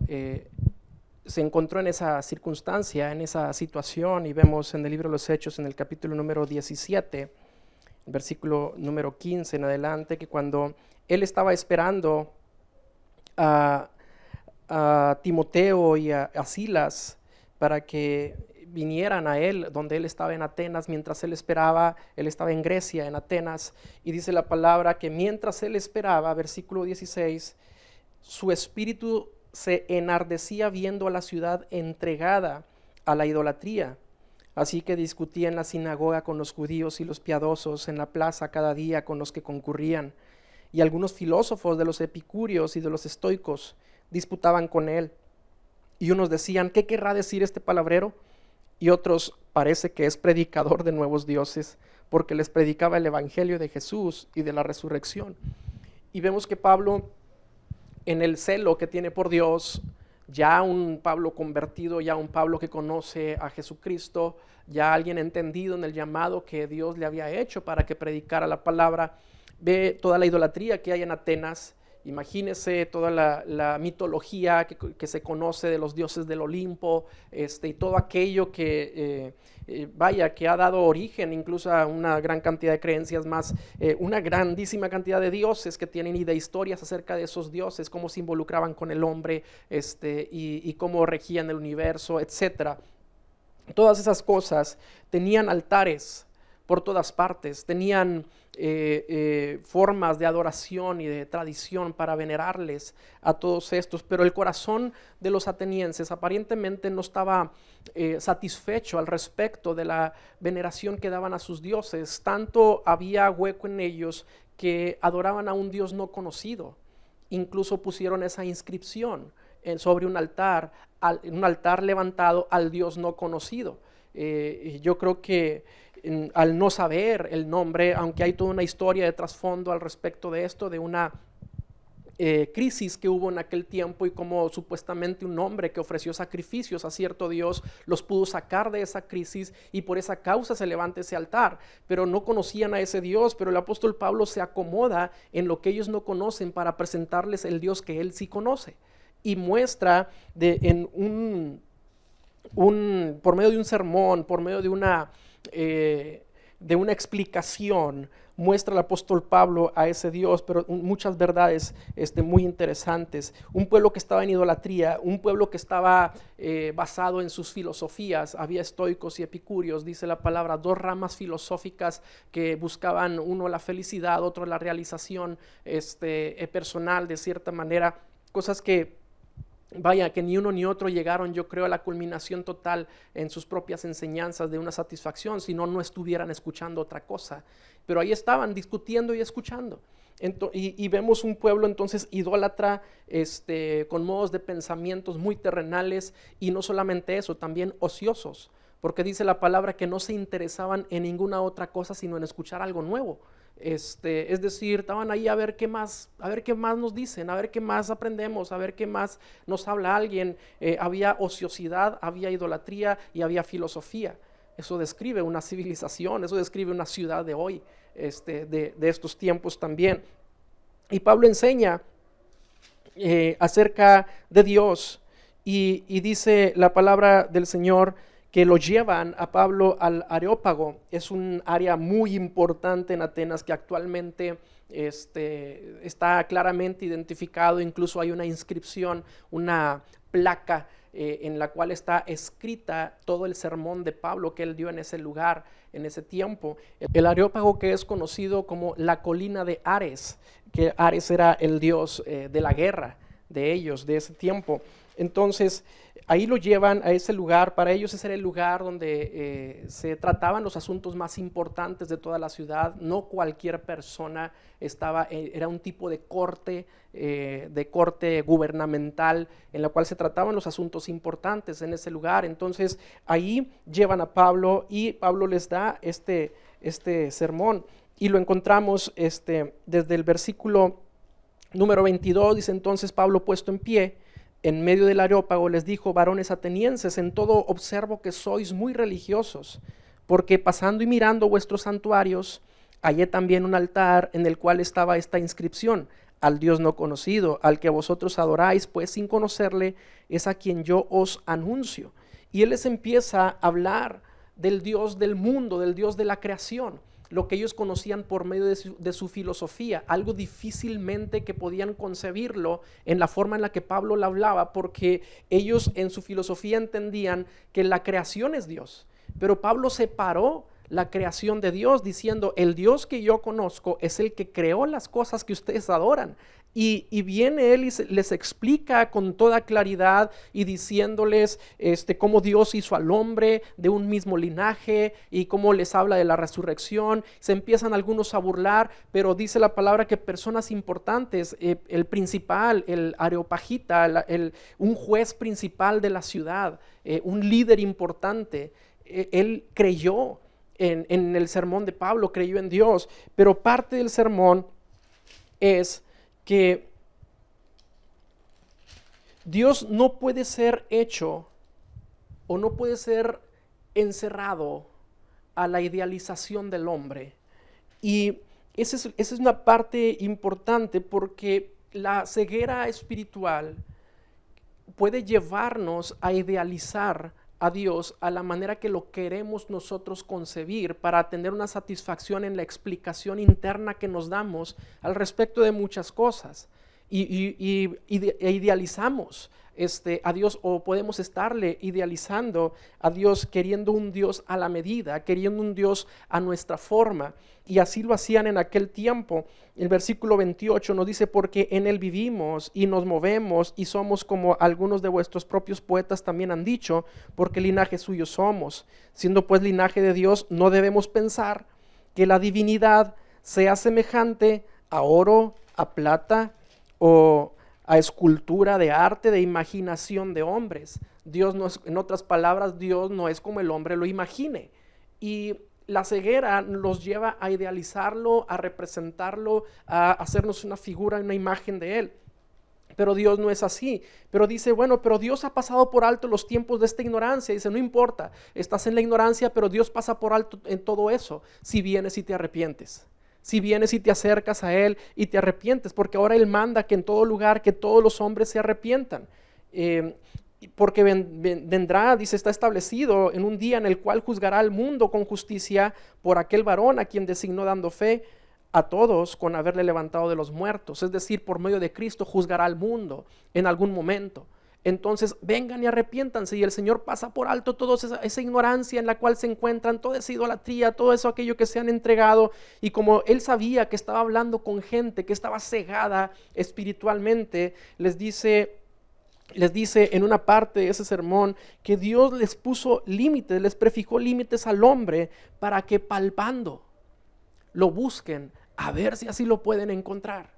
se encontró en esa circunstancia, en esa situación, y vemos en el libro de los Hechos, en el capítulo número 17, versículo número 15 en adelante, que cuando él estaba esperando a Timoteo y a Silas para que vinieran a él, donde él estaba en Atenas, mientras él esperaba, él estaba en Grecia, en Atenas, y dice la palabra que mientras él esperaba, versículo 16, su espíritu se enardecía viendo a la ciudad entregada a la idolatría. Así que discutía en la sinagoga con los judíos y los piadosos, en la plaza cada día con los que concurrían. Y algunos filósofos de los epicúreos y de los estoicos disputaban con él. Y unos decían: ¿qué querrá decir este palabrero? Y otros: parece que es predicador de nuevos dioses, porque les predicaba el evangelio de Jesús y de la resurrección. Y vemos que Pablo, en el celo que tiene por Dios, ya un Pablo convertido, ya un Pablo que conoce a Jesucristo, ya alguien entendido en el llamado que Dios le había hecho para que predicara la palabra, ve toda la idolatría que hay en Atenas. Imagínese toda la mitología que se conoce de los dioses del Olimpo, y todo aquello que ha dado origen incluso a una gran cantidad de creencias más, una grandísima cantidad de dioses que tienen y de historias acerca de esos dioses, cómo se involucraban con el hombre, y cómo regían el universo, etc. Todas esas cosas tenían altares por todas partes, tenían formas de adoración y de tradición para venerarles a todos estos, pero el corazón de los atenienses aparentemente no estaba satisfecho al respecto de la veneración que daban a sus dioses. Tanto había hueco en ellos que adoraban a un Dios no conocido. Incluso pusieron esa inscripción sobre un altar levantado al Dios no conocido. Yo creo que al no saber el nombre, aunque hay toda una historia de trasfondo al respecto de esto, de una crisis que hubo en aquel tiempo y como supuestamente un hombre que ofreció sacrificios a cierto Dios los pudo sacar de esa crisis y por esa causa se levanta ese altar, pero no conocían a ese Dios. Pero el apóstol Pablo se acomoda en lo que ellos no conocen para presentarles el Dios que él sí conoce, y muestra por medio de un sermón, por medio de una explicación, muestra el apóstol Pablo a ese Dios, pero muchas verdades muy interesantes. Un pueblo que estaba en idolatría, un pueblo que estaba basado en sus filosofías. Había estoicos y epicúreos, dice la palabra, dos ramas filosóficas que buscaban, uno la felicidad, otro la realización personal de cierta manera, cosas que que ni uno ni otro llegaron, yo creo, a la culminación total en sus propias enseñanzas de una satisfacción, si no, no estuvieran escuchando otra cosa. Pero ahí estaban discutiendo y escuchando. Y vemos un pueblo entonces idólatra, con modos de pensamientos muy terrenales, y no solamente eso, también ociosos, porque dice la palabra que no se interesaban en ninguna otra cosa sino en escuchar algo nuevo. Es decir, estaban ahí a ver qué más nos dicen, a ver qué más aprendemos, a ver qué más nos habla alguien. Había ociosidad, había idolatría y había filosofía. Eso describe una civilización, eso describe una ciudad de hoy, de estos tiempos también. Y Pablo enseña acerca de Dios y dice la palabra del Señor que lo llevan a Pablo al Areópago. Es un área muy importante en Atenas que actualmente está claramente identificado. Incluso hay una inscripción, una placa en la cual está escrita todo el sermón de Pablo que él dio en ese lugar, en ese tiempo. El Areópago, que es conocido como la colina de Ares, que Ares era el dios de la guerra de ellos, de ese tiempo. Entonces, ahí lo llevan a ese lugar. Para ellos ese era el lugar donde se trataban los asuntos más importantes de toda la ciudad. No cualquier persona era un tipo de corte gubernamental en la cual se trataban los asuntos importantes en ese lugar. Entonces, ahí llevan a Pablo y Pablo les da este sermón. Y lo encontramos desde el versículo número 22, dice: entonces Pablo, puesto en pie en medio del Areópago, les dijo: varones atenienses, en todo observo que sois muy religiosos, porque pasando y mirando vuestros santuarios, hallé también un altar en el cual estaba esta inscripción: al Dios no conocido, al que vosotros adoráis, pues sin conocerle, es a quien yo os anuncio. Y él les empieza a hablar del Dios del mundo, del Dios de la creación, lo que ellos conocían por medio de su filosofía, algo difícilmente que podían concebirlo en la forma en la que Pablo le hablaba, porque ellos en su filosofía entendían que la creación es Dios. Pero Pablo separó la creación de Dios diciendo: el Dios que yo conozco es el que creó las cosas que ustedes adoran. Y viene él y les explica con toda claridad y diciéndoles cómo Dios hizo al hombre de un mismo linaje y cómo les habla de la resurrección. Se empiezan algunos a burlar, pero dice la palabra que personas importantes, el principal, el areopagita, un juez principal de la ciudad, un líder importante, él creyó en el sermón de Pablo, creyó en Dios. Pero parte del sermón es que Dios no puede ser hecho o no puede ser encerrado a la idealización del hombre. Y esa es una parte importante, porque la ceguera espiritual puede llevarnos a idealizar a Dios a la manera que lo queremos nosotros concebir, para tener una satisfacción en la explicación interna que nos damos al respecto de muchas cosas. e idealizamos a Dios, o podemos estarle idealizando a Dios, queriendo un Dios a la medida, queriendo un Dios a nuestra forma, y así lo hacían en aquel tiempo. El versículo 28 nos dice: porque en él vivimos y nos movemos y somos, como algunos de vuestros propios poetas también han dicho, porque linaje suyo somos. Siendo pues linaje de Dios, no debemos pensar que la divinidad sea semejante a oro, a plata o a escultura de arte, de imaginación de hombres. Dios no es, en otras palabras, Dios no es como el hombre lo imagine. Y la ceguera los lleva a idealizarlo, a representarlo, a hacernos una figura, una imagen de él. Pero Dios no es así. Pero dice, bueno, pero Dios ha pasado por alto los tiempos de esta ignorancia. Dice, no importa, estás en la ignorancia, pero Dios pasa por alto en todo eso, si vienes y te arrepientes. Si vienes y te acercas a Él y te arrepientes, porque ahora Él manda que en todo lugar, que todos los hombres se arrepientan. Porque vendrá, dice, está establecido en un día en el cual juzgará al mundo con justicia por aquel varón a quien designó, dando fe a todos con haberle levantado de los muertos. Es decir, por medio de Cristo juzgará al mundo en algún momento. Entonces vengan y arrepiéntanse, y el Señor pasa por alto toda esa ignorancia en la cual se encuentran, toda esa idolatría, todo eso, aquello que se han entregado. Y como Él sabía que estaba hablando con gente que estaba cegada espiritualmente, les dice en una parte de ese sermón que Dios les puso límites, les prefijó límites al hombre para que palpando lo busquen, a ver si así lo pueden encontrar.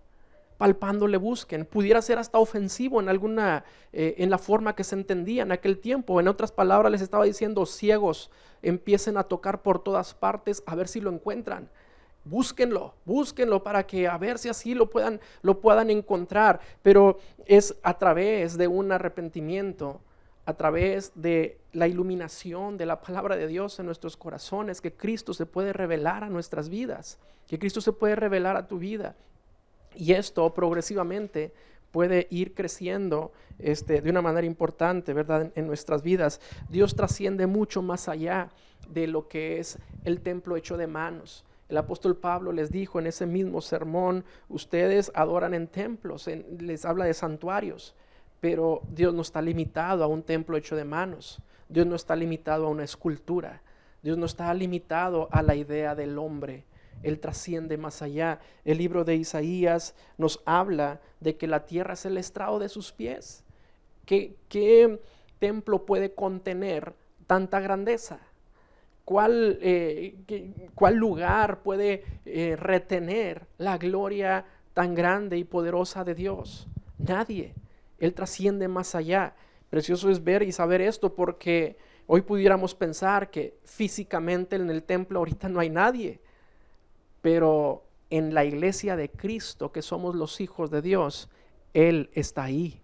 Palpando le busquen. Pudiera ser hasta ofensivo en la forma que se entendía en aquel tiempo. En otras palabras, les estaba diciendo: ciegos, empiecen a tocar por todas partes a ver si lo encuentran. Búsquenlo para que a ver si así lo puedan encontrar. Pero es a través de un arrepentimiento, a través de la iluminación de la palabra de Dios en nuestros corazones, que Cristo se puede revelar a nuestras vidas, que Cristo se puede revelar a tu vida. Y esto progresivamente puede ir creciendo de una manera importante, ¿verdad? En nuestras vidas. Dios trasciende mucho más allá de lo que es el templo hecho de manos. El apóstol Pablo les dijo en ese mismo sermón: ustedes adoran en templos, les habla de santuarios, pero Dios no está limitado a un templo hecho de manos. Dios no está limitado a una escultura. Dios no está limitado a la idea del hombre. Él trasciende más allá. El libro de Isaías nos habla de que la tierra es el estrado de sus pies. ¿Qué templo puede contener tanta grandeza? ¿Cuál lugar puede retener la gloria tan grande y poderosa de Dios? Nadie. Él trasciende más allá. Precioso es ver y saber esto, porque hoy pudiéramos pensar que físicamente en el templo ahorita no hay nadie. Pero en la iglesia de Cristo, que somos los hijos de Dios, Él está ahí.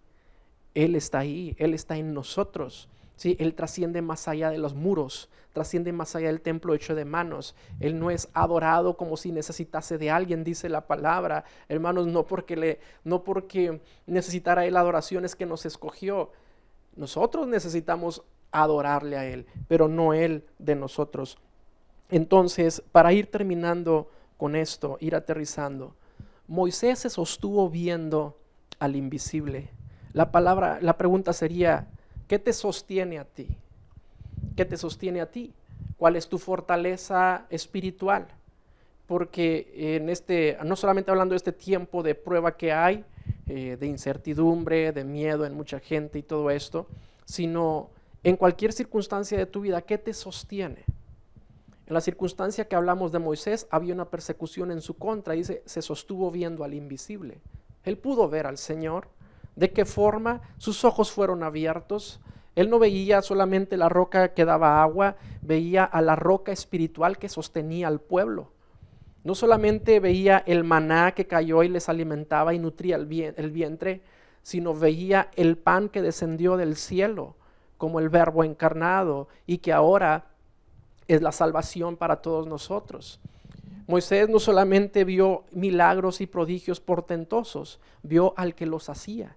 Él está ahí, Él está en nosotros. ¿Sí? Él trasciende más allá de los muros, trasciende más allá del templo hecho de manos. Él no es adorado como si necesitase de alguien, dice la palabra. Hermanos, no porque necesitara Él adoración es que nos escogió. Nosotros necesitamos adorarle a Él, pero no Él de nosotros. Entonces, para ir terminando con esto, ir aterrizando, Moisés se sostuvo viendo al invisible. La pregunta sería: ¿qué te sostiene a ti? ¿Qué te sostiene a ti? ¿Cuál es tu fortaleza espiritual? Porque no solamente hablando de este tiempo de prueba que hay, de incertidumbre, de miedo en mucha gente y todo esto, sino en cualquier circunstancia de tu vida, ¿qué te sostiene? En la circunstancia que hablamos de Moisés, había una persecución en su contra. Dice, se sostuvo viendo al invisible. Él pudo ver al Señor. ¿De qué forma? Sus ojos fueron abiertos. Él no veía solamente la roca que daba agua, veía a la roca espiritual que sostenía al pueblo. No solamente veía el maná que cayó y les alimentaba y nutría el vientre, sino veía el pan que descendió del cielo como el Verbo encarnado y que ahora es la salvación para todos nosotros. Moisés no solamente vio milagros y prodigios portentosos, vio al que los hacía.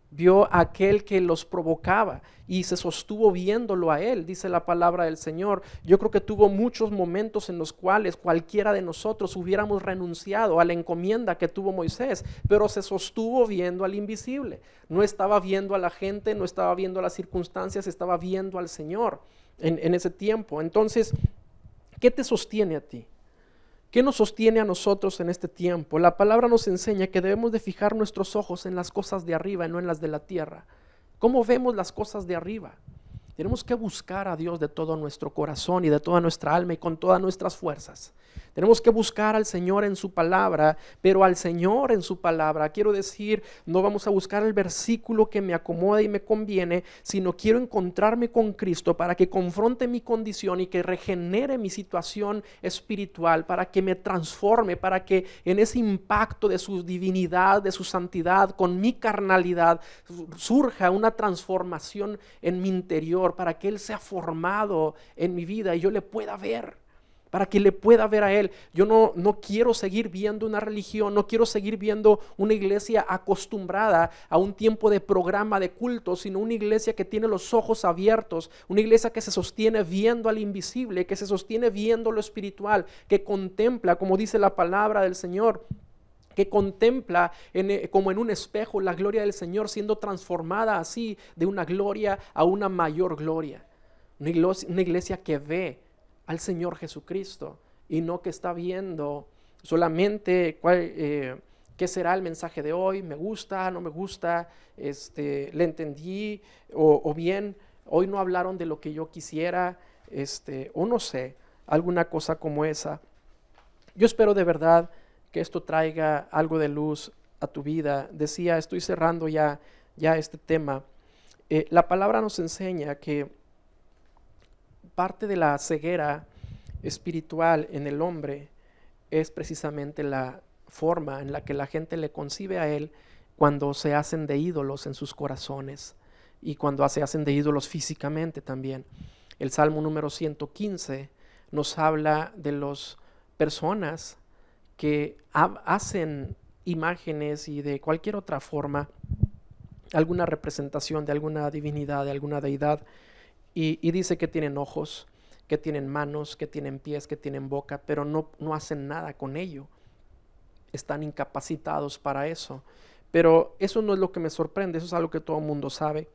vio a aquel que los provocaba y se sostuvo viéndolo a él, dice la palabra del Señor. Yo creo que tuvo muchos momentos en los cuales cualquiera de nosotros hubiéramos renunciado a la encomienda que tuvo Moisés, pero se sostuvo viendo al invisible. No estaba viendo a la gente, no estaba viendo a las circunstancias, estaba viendo al Señor en ese tiempo. Entonces, ¿qué te sostiene a ti? ¿Qué nos sostiene a nosotros en este tiempo? La palabra nos enseña que debemos de fijar nuestros ojos en las cosas de arriba y no en las de la tierra. ¿Cómo vemos las cosas de arriba? Tenemos que buscar a Dios de todo nuestro corazón y de toda nuestra alma y con todas nuestras fuerzas. Tenemos que buscar al Señor en su palabra, pero al Señor en su palabra. Quiero decir, no vamos a buscar el versículo que me acomoda y me conviene, sino quiero encontrarme con Cristo para que confronte mi condición y que regenere mi situación espiritual, para que me transforme, para que en ese impacto de su divinidad, de su santidad, con mi carnalidad, surja una transformación en mi interior, para que Él sea formado en mi vida y yo le pueda ver, para que le pueda ver a Él. Yo no quiero seguir viendo una religión, no quiero seguir viendo una iglesia acostumbrada a un tiempo de programa de culto, sino una iglesia que tiene los ojos abiertos, una iglesia que se sostiene viendo al invisible, que se sostiene viendo lo espiritual, que contempla, como dice la palabra del Señor, que contempla como en un espejo la gloria del Señor siendo transformada así de una gloria a una mayor gloria. Una iglesia que ve al Señor Jesucristo y no que está viendo solamente qué será el mensaje de hoy, me gusta, no me gusta, le entendí, o bien hoy no hablaron de lo que yo quisiera, o no sé, alguna cosa como esa. Yo espero de verdad que esto traiga algo de luz a tu vida. Decía, estoy cerrando ya este tema. La palabra nos enseña que parte de la ceguera espiritual en el hombre es precisamente la forma en la que la gente le concibe a él cuando se hacen de ídolos en sus corazones y cuando se hacen de ídolos físicamente también. El Salmo número 115 nos habla de las personas que hacen imágenes y de cualquier otra forma alguna representación de alguna divinidad, de alguna deidad, y dice que tienen ojos, que tienen manos, que tienen pies, que tienen boca, pero no hacen nada con ello. Están incapacitados para eso. Pero eso no es lo que me sorprende, eso es algo que todo el mundo sabe.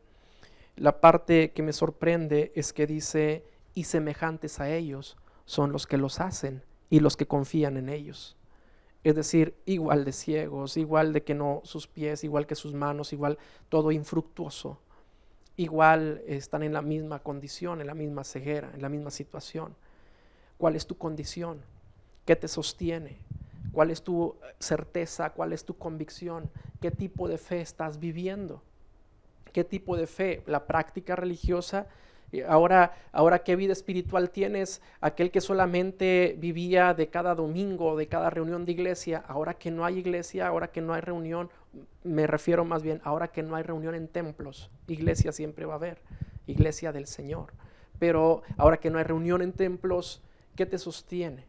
La parte que me sorprende es que dice, y semejantes a ellos son los que los hacen y los que confían en ellos. Es decir, igual de ciegos, igual de que no sus pies, igual que sus manos, igual todo infructuoso. Igual están en la misma condición, en la misma ceguera, en la misma situación. ¿Cuál es tu condición? ¿Qué te sostiene? ¿Cuál es tu certeza? ¿Cuál es tu convicción? ¿Qué tipo de fe estás viviendo? ¿Qué tipo de fe? ¿La práctica religiosa? Ahora, ¿qué vida espiritual tienes? Aquel que solamente vivía de cada domingo, de cada reunión de iglesia, ahora que no hay iglesia, ahora que no hay reunión, me refiero más bien, ahora que no hay reunión en templos, iglesia siempre va a haber, iglesia del Señor. Pero ahora que no hay reunión en templos, ¿qué te sostiene?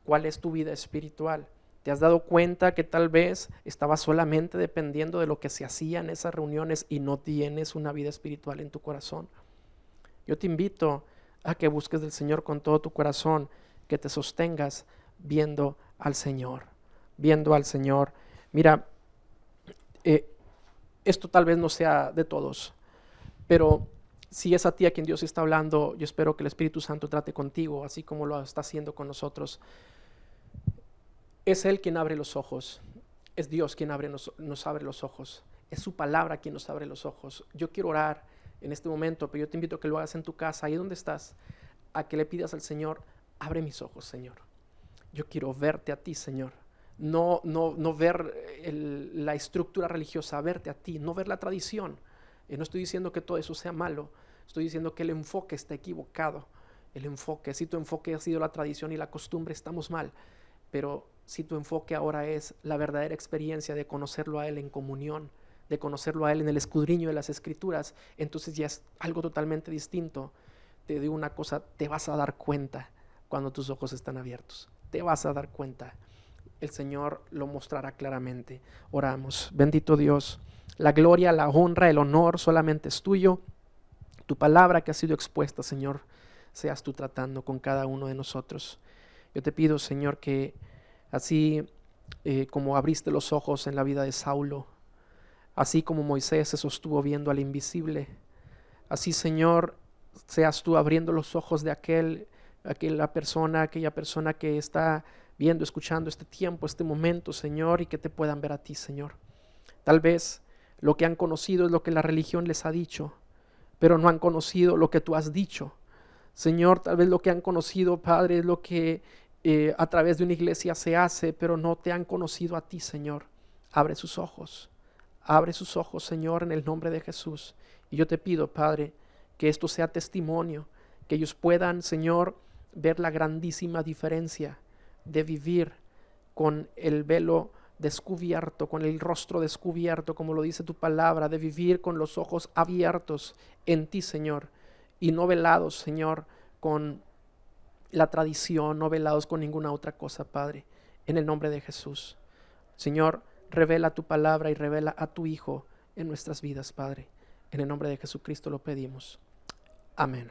¿Cuál es tu vida espiritual? ¿Te has dado cuenta que tal vez estabas solamente dependiendo de lo que se hacía en esas reuniones y no tienes una vida espiritual en tu corazón? Yo te invito a que busques del Señor con todo tu corazón, que te sostengas viendo al Señor, viendo al Señor. Mira, esto tal vez no sea de todos, pero si es a ti a quien Dios está hablando, yo espero que el Espíritu Santo trate contigo, así como lo está haciendo con nosotros. Es Él quien abre los ojos, es Dios quien nos abre los ojos, es su palabra quien nos abre los ojos. Yo quiero orar en este momento, pero yo te invito a que lo hagas en tu casa, ahí donde estás, a que le pidas al Señor, abre mis ojos, Señor. Yo quiero verte a ti, Señor. No ver la estructura religiosa, verte a ti, no ver la tradición. No estoy diciendo que todo eso sea malo, estoy diciendo que el enfoque está equivocado. El enfoque, si tu enfoque ha sido la tradición y la costumbre, estamos mal. Pero si tu enfoque ahora es la verdadera experiencia de conocerlo a Él en comunión, de conocerlo a Él en el escudriño de las Escrituras, entonces ya es algo totalmente distinto. Te digo una cosa, te vas a dar cuenta cuando tus ojos están abiertos. Te vas a dar cuenta. El Señor lo mostrará claramente. Oramos. Bendito Dios, La gloria, la honra, el honor solamente es tuyo. Tu palabra que ha sido expuesta, Señor, seas tú tratando con cada uno de nosotros. Yo te pido, Señor, que así como abriste los ojos en la vida de Saulo, así como Moisés se sostuvo viendo al invisible, así, Señor, seas tú abriendo los ojos de aquella persona que está viendo, escuchando este tiempo, este momento, Señor, y que te puedan ver a ti, Señor. Tal vez lo que han conocido es lo que la religión les ha dicho, pero no han conocido lo que tú has dicho. Señor, tal vez lo que han conocido, Padre, es lo que a través de una iglesia se hace, pero no te han conocido a ti, Señor. Abre sus ojos, Señor, en el nombre de Jesús. Y yo te pido, Padre, que esto sea testimonio, que ellos puedan, Señor, ver la grandísima diferencia de vivir con el velo descubierto, con el rostro descubierto, como lo dice tu palabra, de vivir con los ojos abiertos en ti, Señor, y no velados, Señor, con la tradición, no velados con ninguna otra cosa, Padre, en el nombre de Jesús. Señor, revela tu palabra y revela a tu Hijo en nuestras vidas, Padre. En el nombre de Jesucristo lo pedimos. Amén.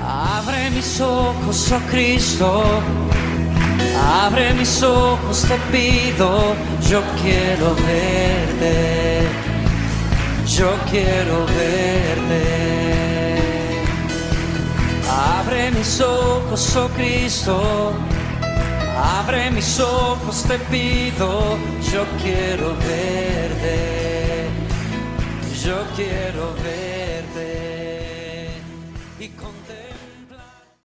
Abre mis ojos, oh Cristo, abre mis ojos, te pido, yo quiero verte, yo quiero verte. Abre mis ojos, oh Cristo, abre mis ojos, te pido, yo quiero verte, yo quiero verte y contemplar.